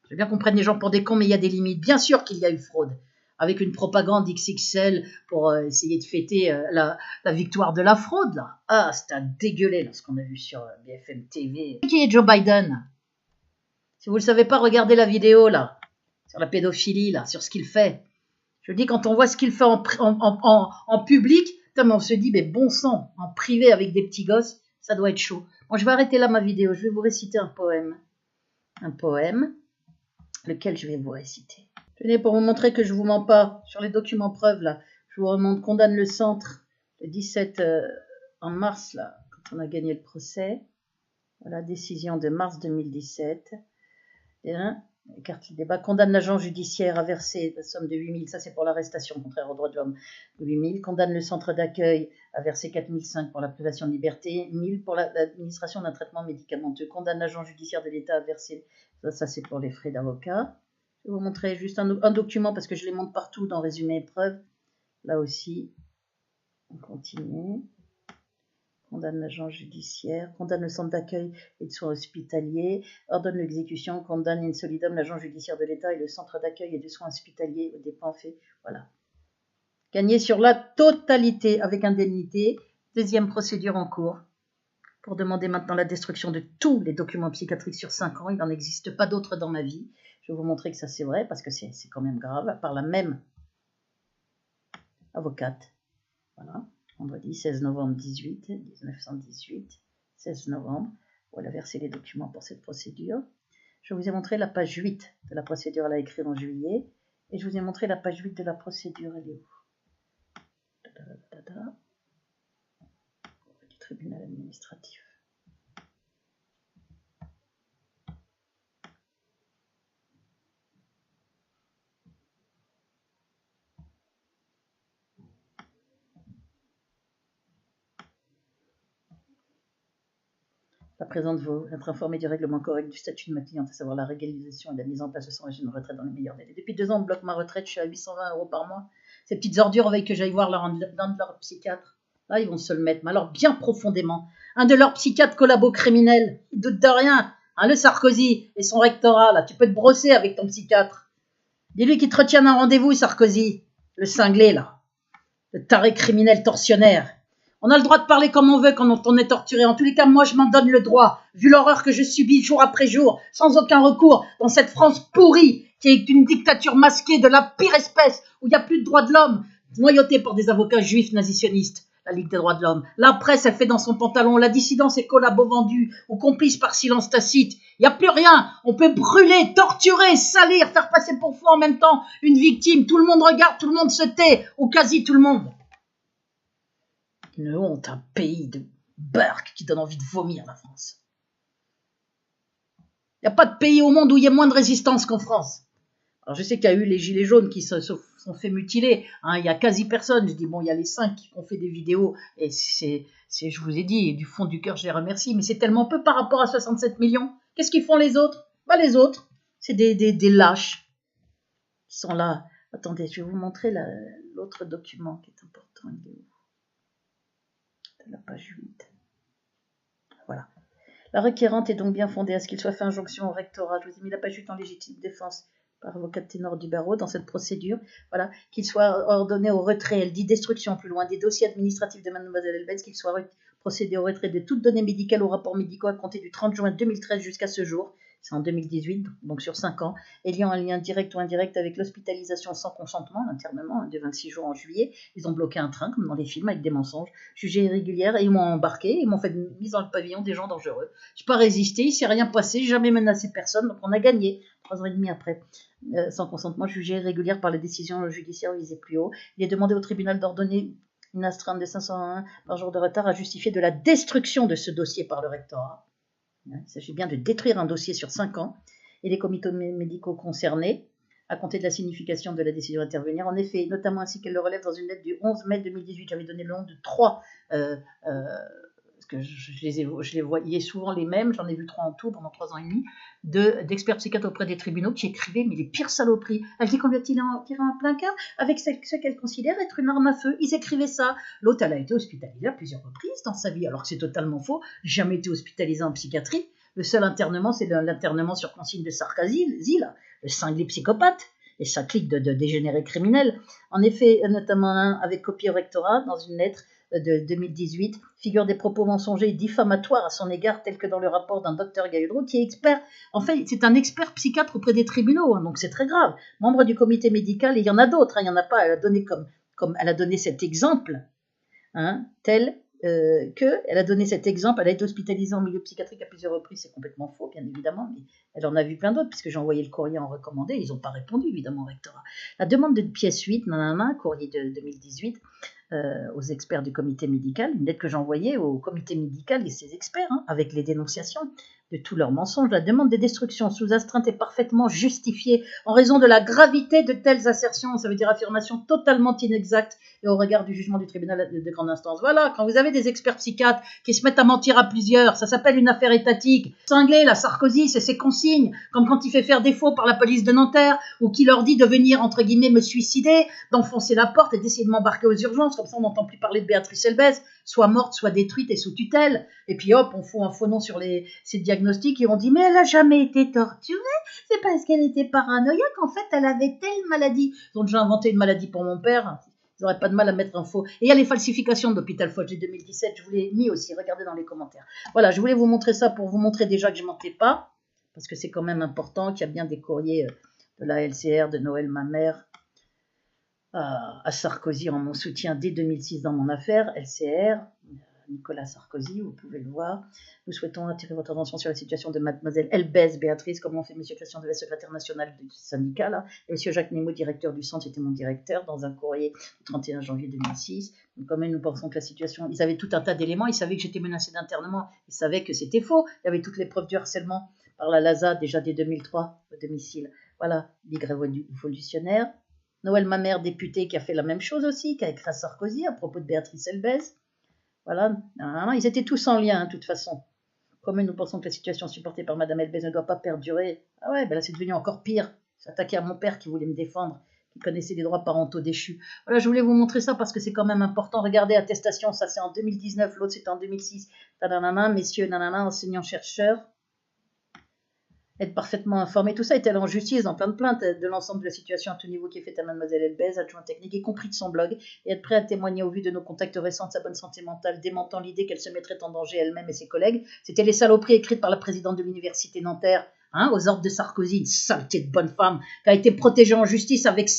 Speaker 1: Je veux bien qu'on prenne les gens pour des cons, mais il y a des limites. Bien sûr qu'il y a eu fraude, avec une propagande XXL pour essayer de fêter la victoire de la fraude. Là. Ah, c'était à dégueuler là, ce qu'on a vu sur BFM TV. Qui est Joe Biden? Si vous ne le savez pas, regardez la vidéo là, sur la pédophilie, là, sur ce qu'il fait. Je dis, quand on voit ce qu'il fait en public, on se dit, mais bon sang, en privé avec des petits gosses, ça doit être chaud. Bon, je vais arrêter là ma vidéo, je vais vous réciter un poème. Un poème, lequel je vais vous réciter. Tenez, pour vous montrer que je ne vous mens pas, sur les documents preuves, là, je vous remonte Condamne le Centre, le 17 en mars, là, quand on a gagné le procès. Voilà, décision de mars 2017. Écarte le débat. Condamne l'agent judiciaire à verser la somme de 8 000, ça c'est pour l'arrestation contraire aux droits de l'homme, 8 000. Condamne le centre d'accueil à verser 4 500 pour la privation de liberté, 1 000 pour l'administration d'un traitement médicamenteux. Condamne l'agent judiciaire de l'État à verser, ça c'est pour les frais d'avocat. Je vais vous montrer juste un document parce que je les montre partout dans résumé épreuve. Là aussi, on continue. Condamne l'agent judiciaire, condamne le centre d'accueil et de soins hospitaliers, ordonne l'exécution, condamne in solidum l'agent judiciaire de l'État et le centre d'accueil et de soins hospitaliers aux dépens faits. Voilà. Gagné sur la totalité avec indemnité. Deuxième procédure en cours pour demander maintenant la destruction de tous les documents psychiatriques sur 5 ans. Il n'en existe pas d'autres dans ma vie. Je vais vous montrer que ça c'est vrai parce que c'est quand même grave. Par la même avocate. Voilà. Vendredi 16 novembre 1918, 16 novembre, où elle a versé les documents pour cette procédure. Je vous ai montré la page 8 de la procédure, elle a écrit en juillet, et je vous ai montré la page 8 de la procédure, elle est où? Du tribunal administratif. La présente vaut être informé du règlement correct du statut de ma cliente, à savoir la régularisation et la mise en place de son régime de retraite dans les meilleurs délais. Depuis 2 ans, on bloque ma retraite, je suis à 820 € par mois. Ces petites ordures veulent que j'aille voir l'un de leurs psychiatres. Là, ils vont se le mettre, mais alors bien profondément. Un de leurs psychiatres collabo criminels, il doute de rien. Le Sarkozy et son rectorat, là, tu peux te brosser avec ton psychiatre. Dis-lui qu'il te retient un rendez-vous, Sarkozy, le cinglé, là, le taré criminel tortionnaire. On a le droit de parler comme on veut quand on est torturé. En tous les cas, moi, je m'en donne le droit, vu l'horreur que je subis jour après jour, sans aucun recours, dans cette France pourrie, qui est une dictature masquée de la pire espèce, où il n'y a plus de droits de l'homme, noyauté par des avocats juifs nazitionnistes. la Ligue des droits de l'homme. La presse, elle fait dans son pantalon. La dissidence est collabo-vendue ou complice par silence tacite. Il n'y a plus rien. On peut brûler, torturer, salir, faire passer pour fou en même temps une victime. Tout le monde regarde, tout le monde se tait, ou quasi tout le monde. Une honte, un pays de burk qui donne envie de vomir, la France. Il n'y a pas de pays au monde où il y a moins de résistance qu'en France. Alors je sais qu'il y a eu les gilets jaunes qui se sont fait mutiler, hein, il y a quasi personne. Je dis bon, il y a les 5 qui ont fait des vidéos et je vous ai dit, du fond du cœur, je les remercie, mais c'est tellement peu par rapport à 67 millions. Qu'est-ce qu'ils font les autres? Bah les autres, c'est des lâches qui sont là. Attendez, je vais vous montrer l'autre document qui est important. Il est où? C'est la page 8. Voilà. La requérante est donc bien fondée à ce qu'il soit fait injonction au rectorat. Je vous ai mis la page 8 en légitime défense par avocat de ténor du barreau dans cette procédure, voilà, qu'il soit ordonné au retrait, elle dit destruction plus loin, des dossiers administratifs de mademoiselle Elbez, qu'il soit procédé au retrait de toutes données médicales ou rapports médicaux à compter du 30 juin 2013 jusqu'à ce jour, c'est en 2018, donc sur 5 ans, ayant un lien direct ou indirect avec l'hospitalisation sans consentement, l'internement de 26 jours en juillet. Ils ont bloqué un train, comme dans les films, avec des mensonges, jugés irrégulières, et ils m'ont embarqué, ils m'ont fait une mise dans le pavillon des gens dangereux. Je n'ai pas résisté, il ne s'est rien passé, j'ai jamais menacé personne, donc on a gagné, 3 ans et demi après. Sans consentement, jugée irrégulière par la décision judiciaire visée plus haut. Il est demandé au tribunal d'ordonner une astreinte de 501 par jour de retard à justifier de la destruction de ce dossier par le rectorat. Il s'agit bien de détruire un dossier sur 5 ans et les comités médicaux concernés à compter de la signification de la décision d'intervenir. En effet, notamment ainsi qu'elle le relève dans une lettre du 11 mai 2018, j'avais donné le nom de 3 parce que je les voyais souvent les mêmes, j'en ai vu 3 en tout pendant 3 ans et demi, d'experts psychiatres auprès des tribunaux qui écrivaient mais les pires saloperies. Elle dit qu'on lui a tiré en plein cœur avec ce qu'elle considère être une arme à feu. Ils écrivaient ça. L'autre, elle a été hospitalisée à plusieurs reprises dans sa vie, alors que c'est totalement faux. Jamais été hospitalisée en psychiatrie. Le seul internement, c'est l'internement sur consigne de Sarkozy, le cinglé psychopathe, et sa clique de dégénérés criminels. En effet, notamment un avec copie au rectorat, dans une lettre de 2018, figure des propos mensongers et diffamatoires à son égard, tels que dans le rapport d'un docteur Gaudreau, qui est expert, en fait, c'est un expert psychiatre auprès des tribunaux, hein, donc c'est très grave. Membre du comité médical, et il y en a d'autres, hein, il n'y en a pas, elle a donné elle a donné cet exemple, hein, tel qu'elle a donné cet exemple, elle a été hospitalisée en milieu psychiatrique à plusieurs reprises, c'est complètement faux, bien évidemment, mais elle en a vu plein d'autres, puisque j'ai envoyé le courrier en recommandé, ils n'ont pas répondu, évidemment, au rectorat. La demande de pièce 8, courrier de 2018, aux experts du comité médical, une lettre que j'ai envoyée au comité médical et ses experts, hein, avec les dénonciations de tous leurs mensonges. La demande de destruction sous astreinte est parfaitement justifiée en raison de la gravité de telles assertions, ça veut dire affirmations totalement inexactes et au regard du jugement du tribunal de grande instance. Voilà, quand vous avez des experts psychiatres qui se mettent à mentir à plusieurs, ça s'appelle une affaire étatique. Cinglé, la Sarkozy, c'est ses consignes, comme quand il fait faire défaut par la police de Nanterre, ou qui leur dit de venir, entre guillemets, me suicider, d'enfoncer la porte et d'essayer de m'embarquer aux urgences, comme ça on n'entend plus parler de Béatrice Elbez, soit morte, soit détruite et sous tutelle. Et puis hop, on fout un faux nom sur ces diagnostics et on dit mais elle n'a jamais été torturée, c'est parce qu'elle était paranoïaque, en fait elle avait telle maladie. Ils ont déjà inventé une maladie pour mon père, ils n'auraient pas de mal à mettre un faux. Et il y a les falsifications de l'hôpital Fogg 2017, je vous l'ai mis aussi, regardez dans les commentaires. Voilà, je voulais vous montrer ça pour vous montrer déjà que je ne mentais pas, parce que c'est quand même important, qu'il y a bien des courriers de la LCR, de Noël ma mère, à Sarkozy en mon soutien dès 2006 dans mon affaire, LCR, Nicolas Sarkozy, vous pouvez le voir. Nous souhaitons attirer votre attention sur la situation de mademoiselle Elbez Béatrice, comme l'ont fait M. Christian Deves, secrétaire national du syndicat, là, et M. Jacques Nemo, directeur du centre, était mon directeur, dans un courrier du 31 janvier 2006. Donc, quand même, nous pensons que la situation, ils avaient tout un tas d'éléments, ils savaient que j'étais menacée d'internement, ils savaient que c'était faux, il y avait toutes les preuves du harcèlement par la LASA, déjà dès 2003, au domicile. Voilà, big révolutionnaire. Noël Mamère, député, qui a fait la même chose aussi, qui a écrit à Sarkozy à propos de Béatrice Elbez. Voilà, ils étaient tous en lien, de toute façon. Comme nous pensons que la situation supportée par Madame Elbez ne doit pas perdurer. Ah ouais, ben là c'est devenu encore pire. S'attaquer à mon père qui voulait me défendre, qui connaissait les droits parentaux déchus. Voilà, je voulais vous montrer ça parce que c'est quand même important. Regardez, attestation, ça c'est en 2019, l'autre c'était en 2006. Tadadana, messieurs, nanana, enseignants-chercheurs. Être parfaitement informé, tout ça est allé en justice dans plein de plaintes de l'ensemble de la situation à tout niveau qui est faite à mademoiselle Elbez, adjointe technique, y compris de son blog, et être prêt à témoigner au vu de nos contacts récents de sa bonne santé mentale, démentant l'idée qu'elle se mettrait en danger elle-même et ses collègues. C'était les saloperies écrites par la présidente de l'université Nanterre, hein, aux ordres de Sarkozy, une saleté de bonne femme, qui a été protégée en justice avec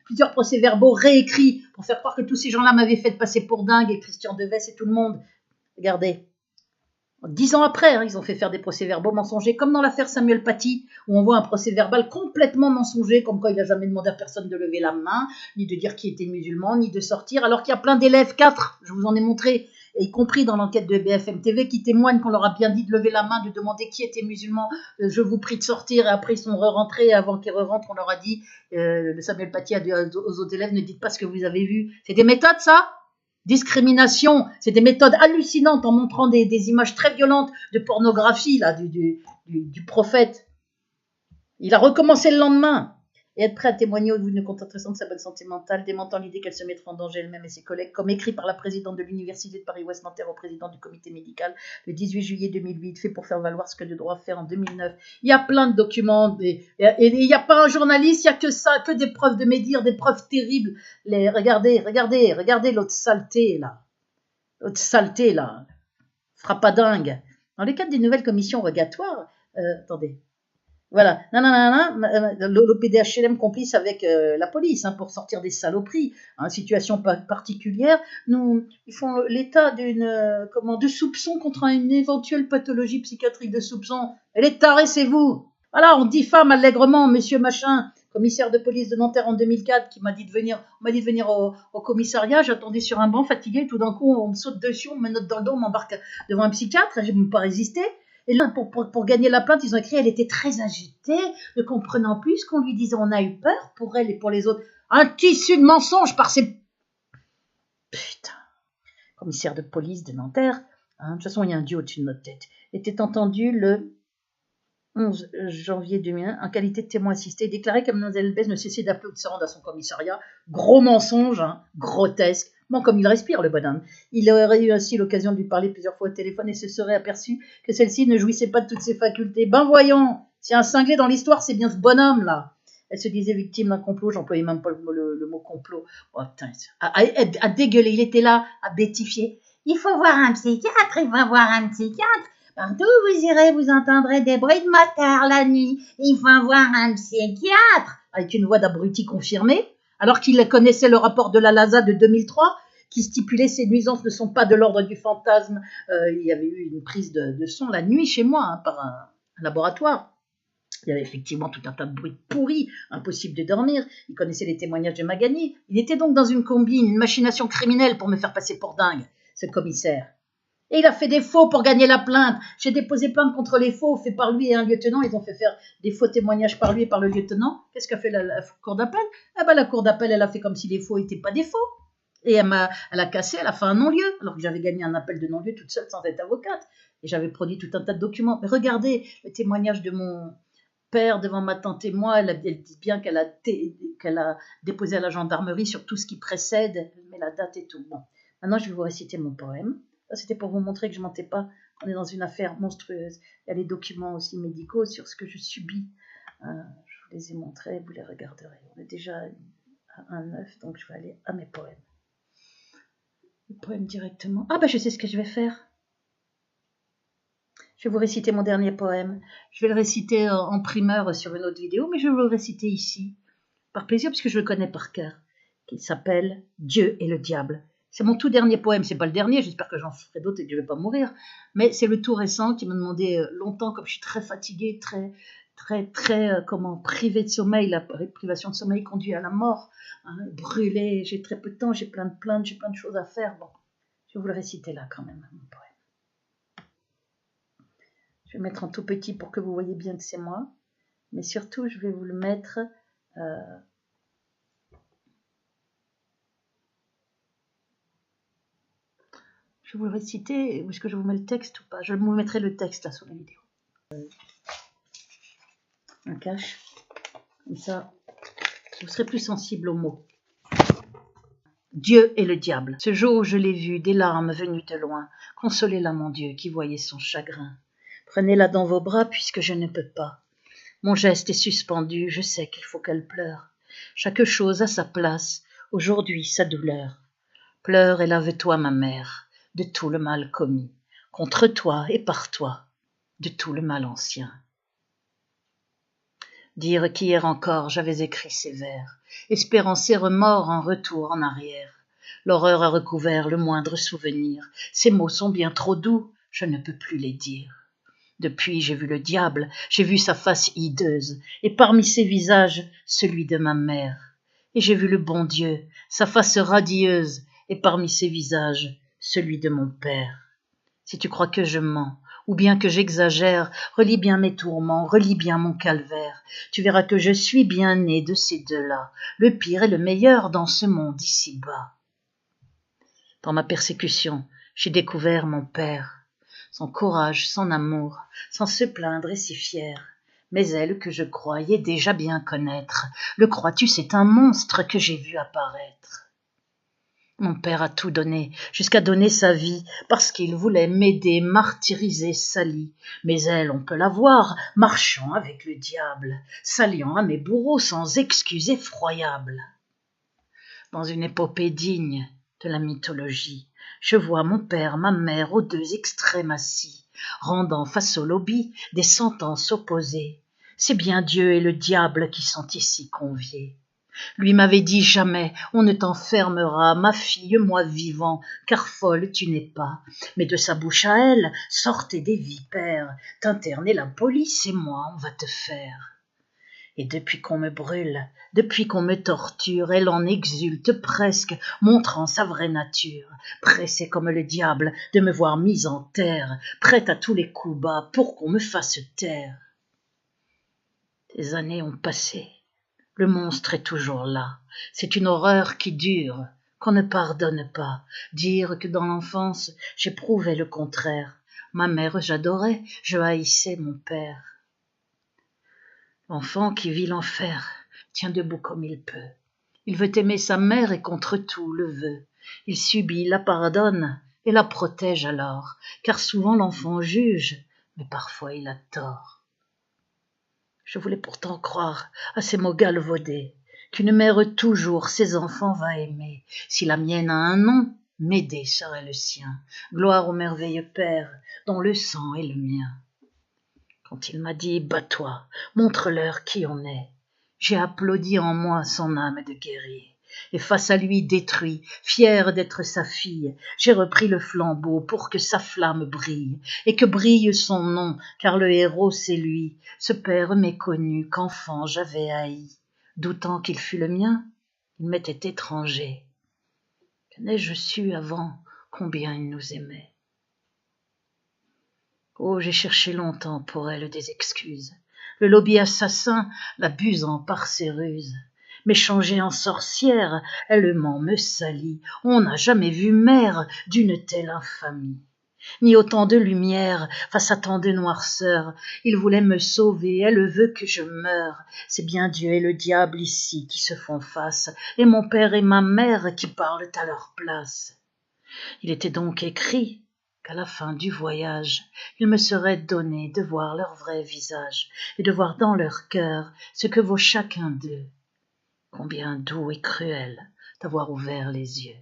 Speaker 1: plusieurs procès-verbaux réécrits pour faire croire que tous ces gens-là m'avaient fait passer pour dingue, et Christian Deves et tout le monde. Regardez. 10 ans après, hein, ils ont fait faire des procès-verbaux mensongers, comme dans l'affaire Samuel Paty, où on voit un procès-verbal complètement mensonger, comme quoi il n'a jamais demandé à personne de lever la main, ni de dire qui était musulman, ni de sortir, alors qu'il y a plein d'élèves, 4, je vous en ai montré, et y compris dans l'enquête de BFM TV, qui témoignent qu'on leur a bien dit de lever la main, de demander qui était musulman, je vous prie de sortir, et après ils sont re-rentrés, et avant qu'ils re-rentrent, on leur a dit, le Samuel Paty a dit aux autres élèves, ne dites pas ce que vous avez vu. C'est des méthodes, ça ? Discrimination, c'est des méthodes hallucinantes en montrant des images très violentes de pornographie là, du prophète. Il a recommencé le lendemain. Et être prêt à témoigner d'une contestation de sa bonne santé mentale, démentant l'idée qu'elle se mettrait en danger elle-même et ses collègues, comme écrit par la présidente de l'Université de Paris-Ouest Nanterre au président du comité médical le 18 juillet 2008, fait pour faire valoir ce que le droit fait en 2009. Il y a plein de documents, et il n'y a pas un journaliste, il n'y a que ça, que des preuves de médire, des preuves terribles. Regardez l'autre saleté là, frappadingue. Dans le cadre des nouvelles commissions rogatoires, attendez. Voilà, l'OPDHLM complice avec la police pour sortir des saloperies, situation particulière. Ils font l'état de soupçon contre une éventuelle pathologie psychiatrique de soupçon. Et les tarés, c'est vous. Voilà, on diffame allègrement monsieur machin, commissaire de police de Nanterre en 2004, qui m'a dit de venir au commissariat. J'attendais sur un banc fatigué, tout d'un coup on me saute dessus, on me note dans le dos, on m'embarque devant un psychiatre, je n'ai pas résisté. Et là, pour gagner la plainte, ils ont écrit « Elle était très agitée, ne comprenant plus ce qu'on lui disait. On a eu peur pour elle et pour les autres. » Un tissu de mensonges par ces... Putain. Commissaire de police de Nanterre, de toute façon, il y a un dieu au-dessus de notre tête, était entendu le 11 janvier 2001, en qualité de témoin assisté, déclaré que Mlle Elbès ne cessait d'appeler ou de se rendre à son commissariat. Gros mensonge, grotesque. Bon, comme il respire, le bonhomme. Il aurait eu ainsi l'occasion de lui parler plusieurs fois au téléphone et se serait aperçu que celle-ci ne jouissait pas de toutes ses facultés. Ben voyons, s'il y a un cinglé dans l'histoire, c'est bien ce bonhomme-là. Elle se disait victime d'un complot, j'employais même pas le mot complot. Oh, putain, à dégueuler, il était là, à bêtifier. Il faut voir un psychiatre, il faut voir un psychiatre. Partout où vous irez, vous entendrez des bruits de moteur la nuit. Il faut voir un psychiatre. Avec une voix d'abruti confirmée. Alors qu'il connaissait le rapport de la LASA de 2003, qui stipulait ces nuisances ne sont pas de l'ordre du fantasme. Il y avait eu une prise de son la nuit chez moi, par un laboratoire. Il y avait effectivement tout un tas de bruits pourris, impossible de dormir. Il connaissait les témoignages de Magani. Il était donc dans une combine, une machination criminelle pour me faire passer pour dingue, ce commissaire. Et il a fait des faux pour gagner la plainte. J'ai déposé plainte contre les faux faits par lui et un lieutenant. Ils ont fait faire des faux témoignages par lui et par le lieutenant. Qu'est-ce qu'a fait la cour d'appel ? La cour d'appel, elle a fait comme si les faux n'étaient pas des faux. Et elle a cassé, elle a fait un non-lieu, alors que j'avais gagné un appel de non-lieu toute seule sans être avocate. Et j'avais produit tout un tas de documents. Mais regardez le témoignage de mon père devant ma tante et moi. Elle dit bien qu'elle a déposé à la gendarmerie sur tout ce qui précède, mais la date et tout. Bon, maintenant je vais vous réciter mon poème. Ça, c'était pour vous montrer que je ne mentais pas. On est dans une affaire monstrueuse. Il y a les documents aussi médicaux sur ce que je subis. Je vous les ai montrés, vous les regarderez. On est déjà à 1,9, donc je vais aller à mes poèmes. Le poème directement. Je sais ce que je vais faire. Je vais vous réciter mon dernier poème. Je vais le réciter en primeur sur une autre vidéo, mais je vais vous le réciter ici, par plaisir, puisque je le connais par cœur. Qui s'appelle « Dieu et le diable ». C'est mon tout dernier poème, c'est pas le dernier, j'espère que j'en ferai d'autres et que je ne vais pas mourir, mais c'est le tout récent qui m'a demandé longtemps, comme je suis très fatiguée, très privée de sommeil, la privation de sommeil conduit à la mort, brûlée, j'ai très peu de temps, j'ai plein de plaintes, j'ai plein de choses à faire. Bon, je vais vous le réciter là quand même, mon poème. Je vais le mettre en tout petit pour que vous voyez bien que c'est moi, mais surtout je vais vous le mettre... Je vais vous le réciter. Est-ce que je vous mets le texte ou pas? Je vous mettrai le texte là sur la vidéo. Un cache. Comme ça, vous serez plus sensible aux mots. Dieu et le diable. Ce jour où je l'ai vu, des larmes venues de loin. Consolez-la, mon Dieu, qui voyait son chagrin. Prenez-la dans vos bras, puisque je ne peux pas. Mon geste est suspendu, je sais qu'il faut qu'elle pleure. Chaque chose a sa place, aujourd'hui sa douleur. Pleure et lave-toi, ma mère, de tout le mal commis, contre toi et par toi, de tout le mal ancien. Dire qu'hier encore j'avais écrit ces vers, espérant ces remords en retour en arrière. L'horreur a recouvert le moindre souvenir, ces mots sont bien trop doux, je ne peux plus les dire. Depuis j'ai vu le diable, j'ai vu sa face hideuse, et parmi ses visages, celui de ma mère. Et j'ai vu le bon Dieu, sa face radieuse, et parmi ses visages, celui de mon père. Si tu crois que je mens, ou bien que j'exagère, relis bien mes tourments, relis bien mon calvaire. Tu verras que je suis bien né de ces deux-là, le pire et le meilleur dans ce monde ici-bas. Dans ma persécution, j'ai découvert mon père. Son courage, son amour, sans se plaindre et si fier. Mais elle que je croyais déjà bien connaître, le crois-tu, c'est un monstre que j'ai vu apparaître. Mon père a tout donné, jusqu'à donner sa vie, parce qu'il voulait m'aider, martyriser Sally. Mais elle, on peut la voir, marchant avec le diable, s'alliant à mes bourreaux sans excuse effroyable. Dans une épopée digne de la mythologie, je vois mon père, ma mère, aux deux extrêmes assis, rendant face au lobby des sentences opposées. C'est bien Dieu et le diable qui sont ici conviés. Lui m'avait dit jamais, on ne t'enfermera, ma fille, moi vivant, car folle tu n'es pas. Mais de sa bouche à elle, sortez des vipères, t'interner la police et moi on va te faire. Et depuis qu'on me brûle, depuis qu'on me torture, elle en exulte presque, montrant sa vraie nature, pressée comme le diable de me voir mise en terre, prête à tous les coups bas pour qu'on me fasse taire. Des années ont passé, le monstre est toujours là, c'est une horreur qui dure, qu'on ne pardonne pas, dire que dans l'enfance j'éprouvais le contraire, ma mère j'adorais, je haïssais mon père. L'enfant qui vit l'enfer tient debout comme il peut. Il veut aimer sa mère et contre tout le veut. Il subit, la pardonne et la protège alors, car souvent l'enfant juge, mais parfois il a tort. Je voulais pourtant croire à ces mots galvaudés, qu'une mère toujours ses enfants va aimer. Si la mienne a un nom, Médée serait le sien. Gloire au merveilleux Père, dont le sang est le mien. Quand il m'a dit « bats-toi, montre-leur qui on est », j'ai applaudi en moi son âme de guerrier. Et face à lui détruit, fier d'être sa fille, j'ai repris le flambeau pour que sa flamme brille, et que brille son nom, car le héros c'est lui, ce père méconnu qu'enfant j'avais haï. Doutant qu'il fût le mien, il m'était étranger. Que n'ai-je su avant combien il nous aimait? Oh, j'ai cherché longtemps pour elle des excuses. Le lobby assassin, l'abusant par ses ruses. Mais changée en sorcière, elle me salit. On n'a jamais vu mère d'une telle infamie. Ni autant de lumière face à tant de noirceur. Il voulait me sauver, elle veut que je meure. C'est bien Dieu et le diable ici qui se font face, et mon père et ma mère qui parlent à leur place. Il était donc écrit qu'à la fin du voyage, il me serait donné de voir leur vrai visage et de voir dans leur cœur ce que vaut chacun d'eux. Combien doux et cruel d'avoir ouvert les yeux.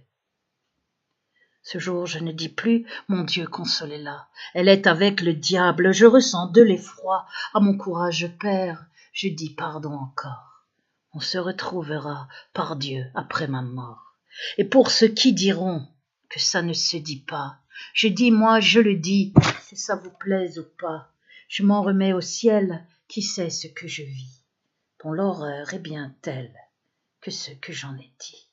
Speaker 1: Ce jour, je ne dis plus « Mon Dieu, consolez-la ». Elle est avec le diable, je ressens de l'effroi. À mon courage père, je dis pardon encore. On se retrouvera par Dieu après ma mort. Et pour ceux qui diront que ça ne se dit pas, je dis, moi, je le dis, que ça vous plaise ou pas. Je m'en remets au ciel, qui sait ce que je vis, dont l'horreur est bien telle que ce que j'en ai dit.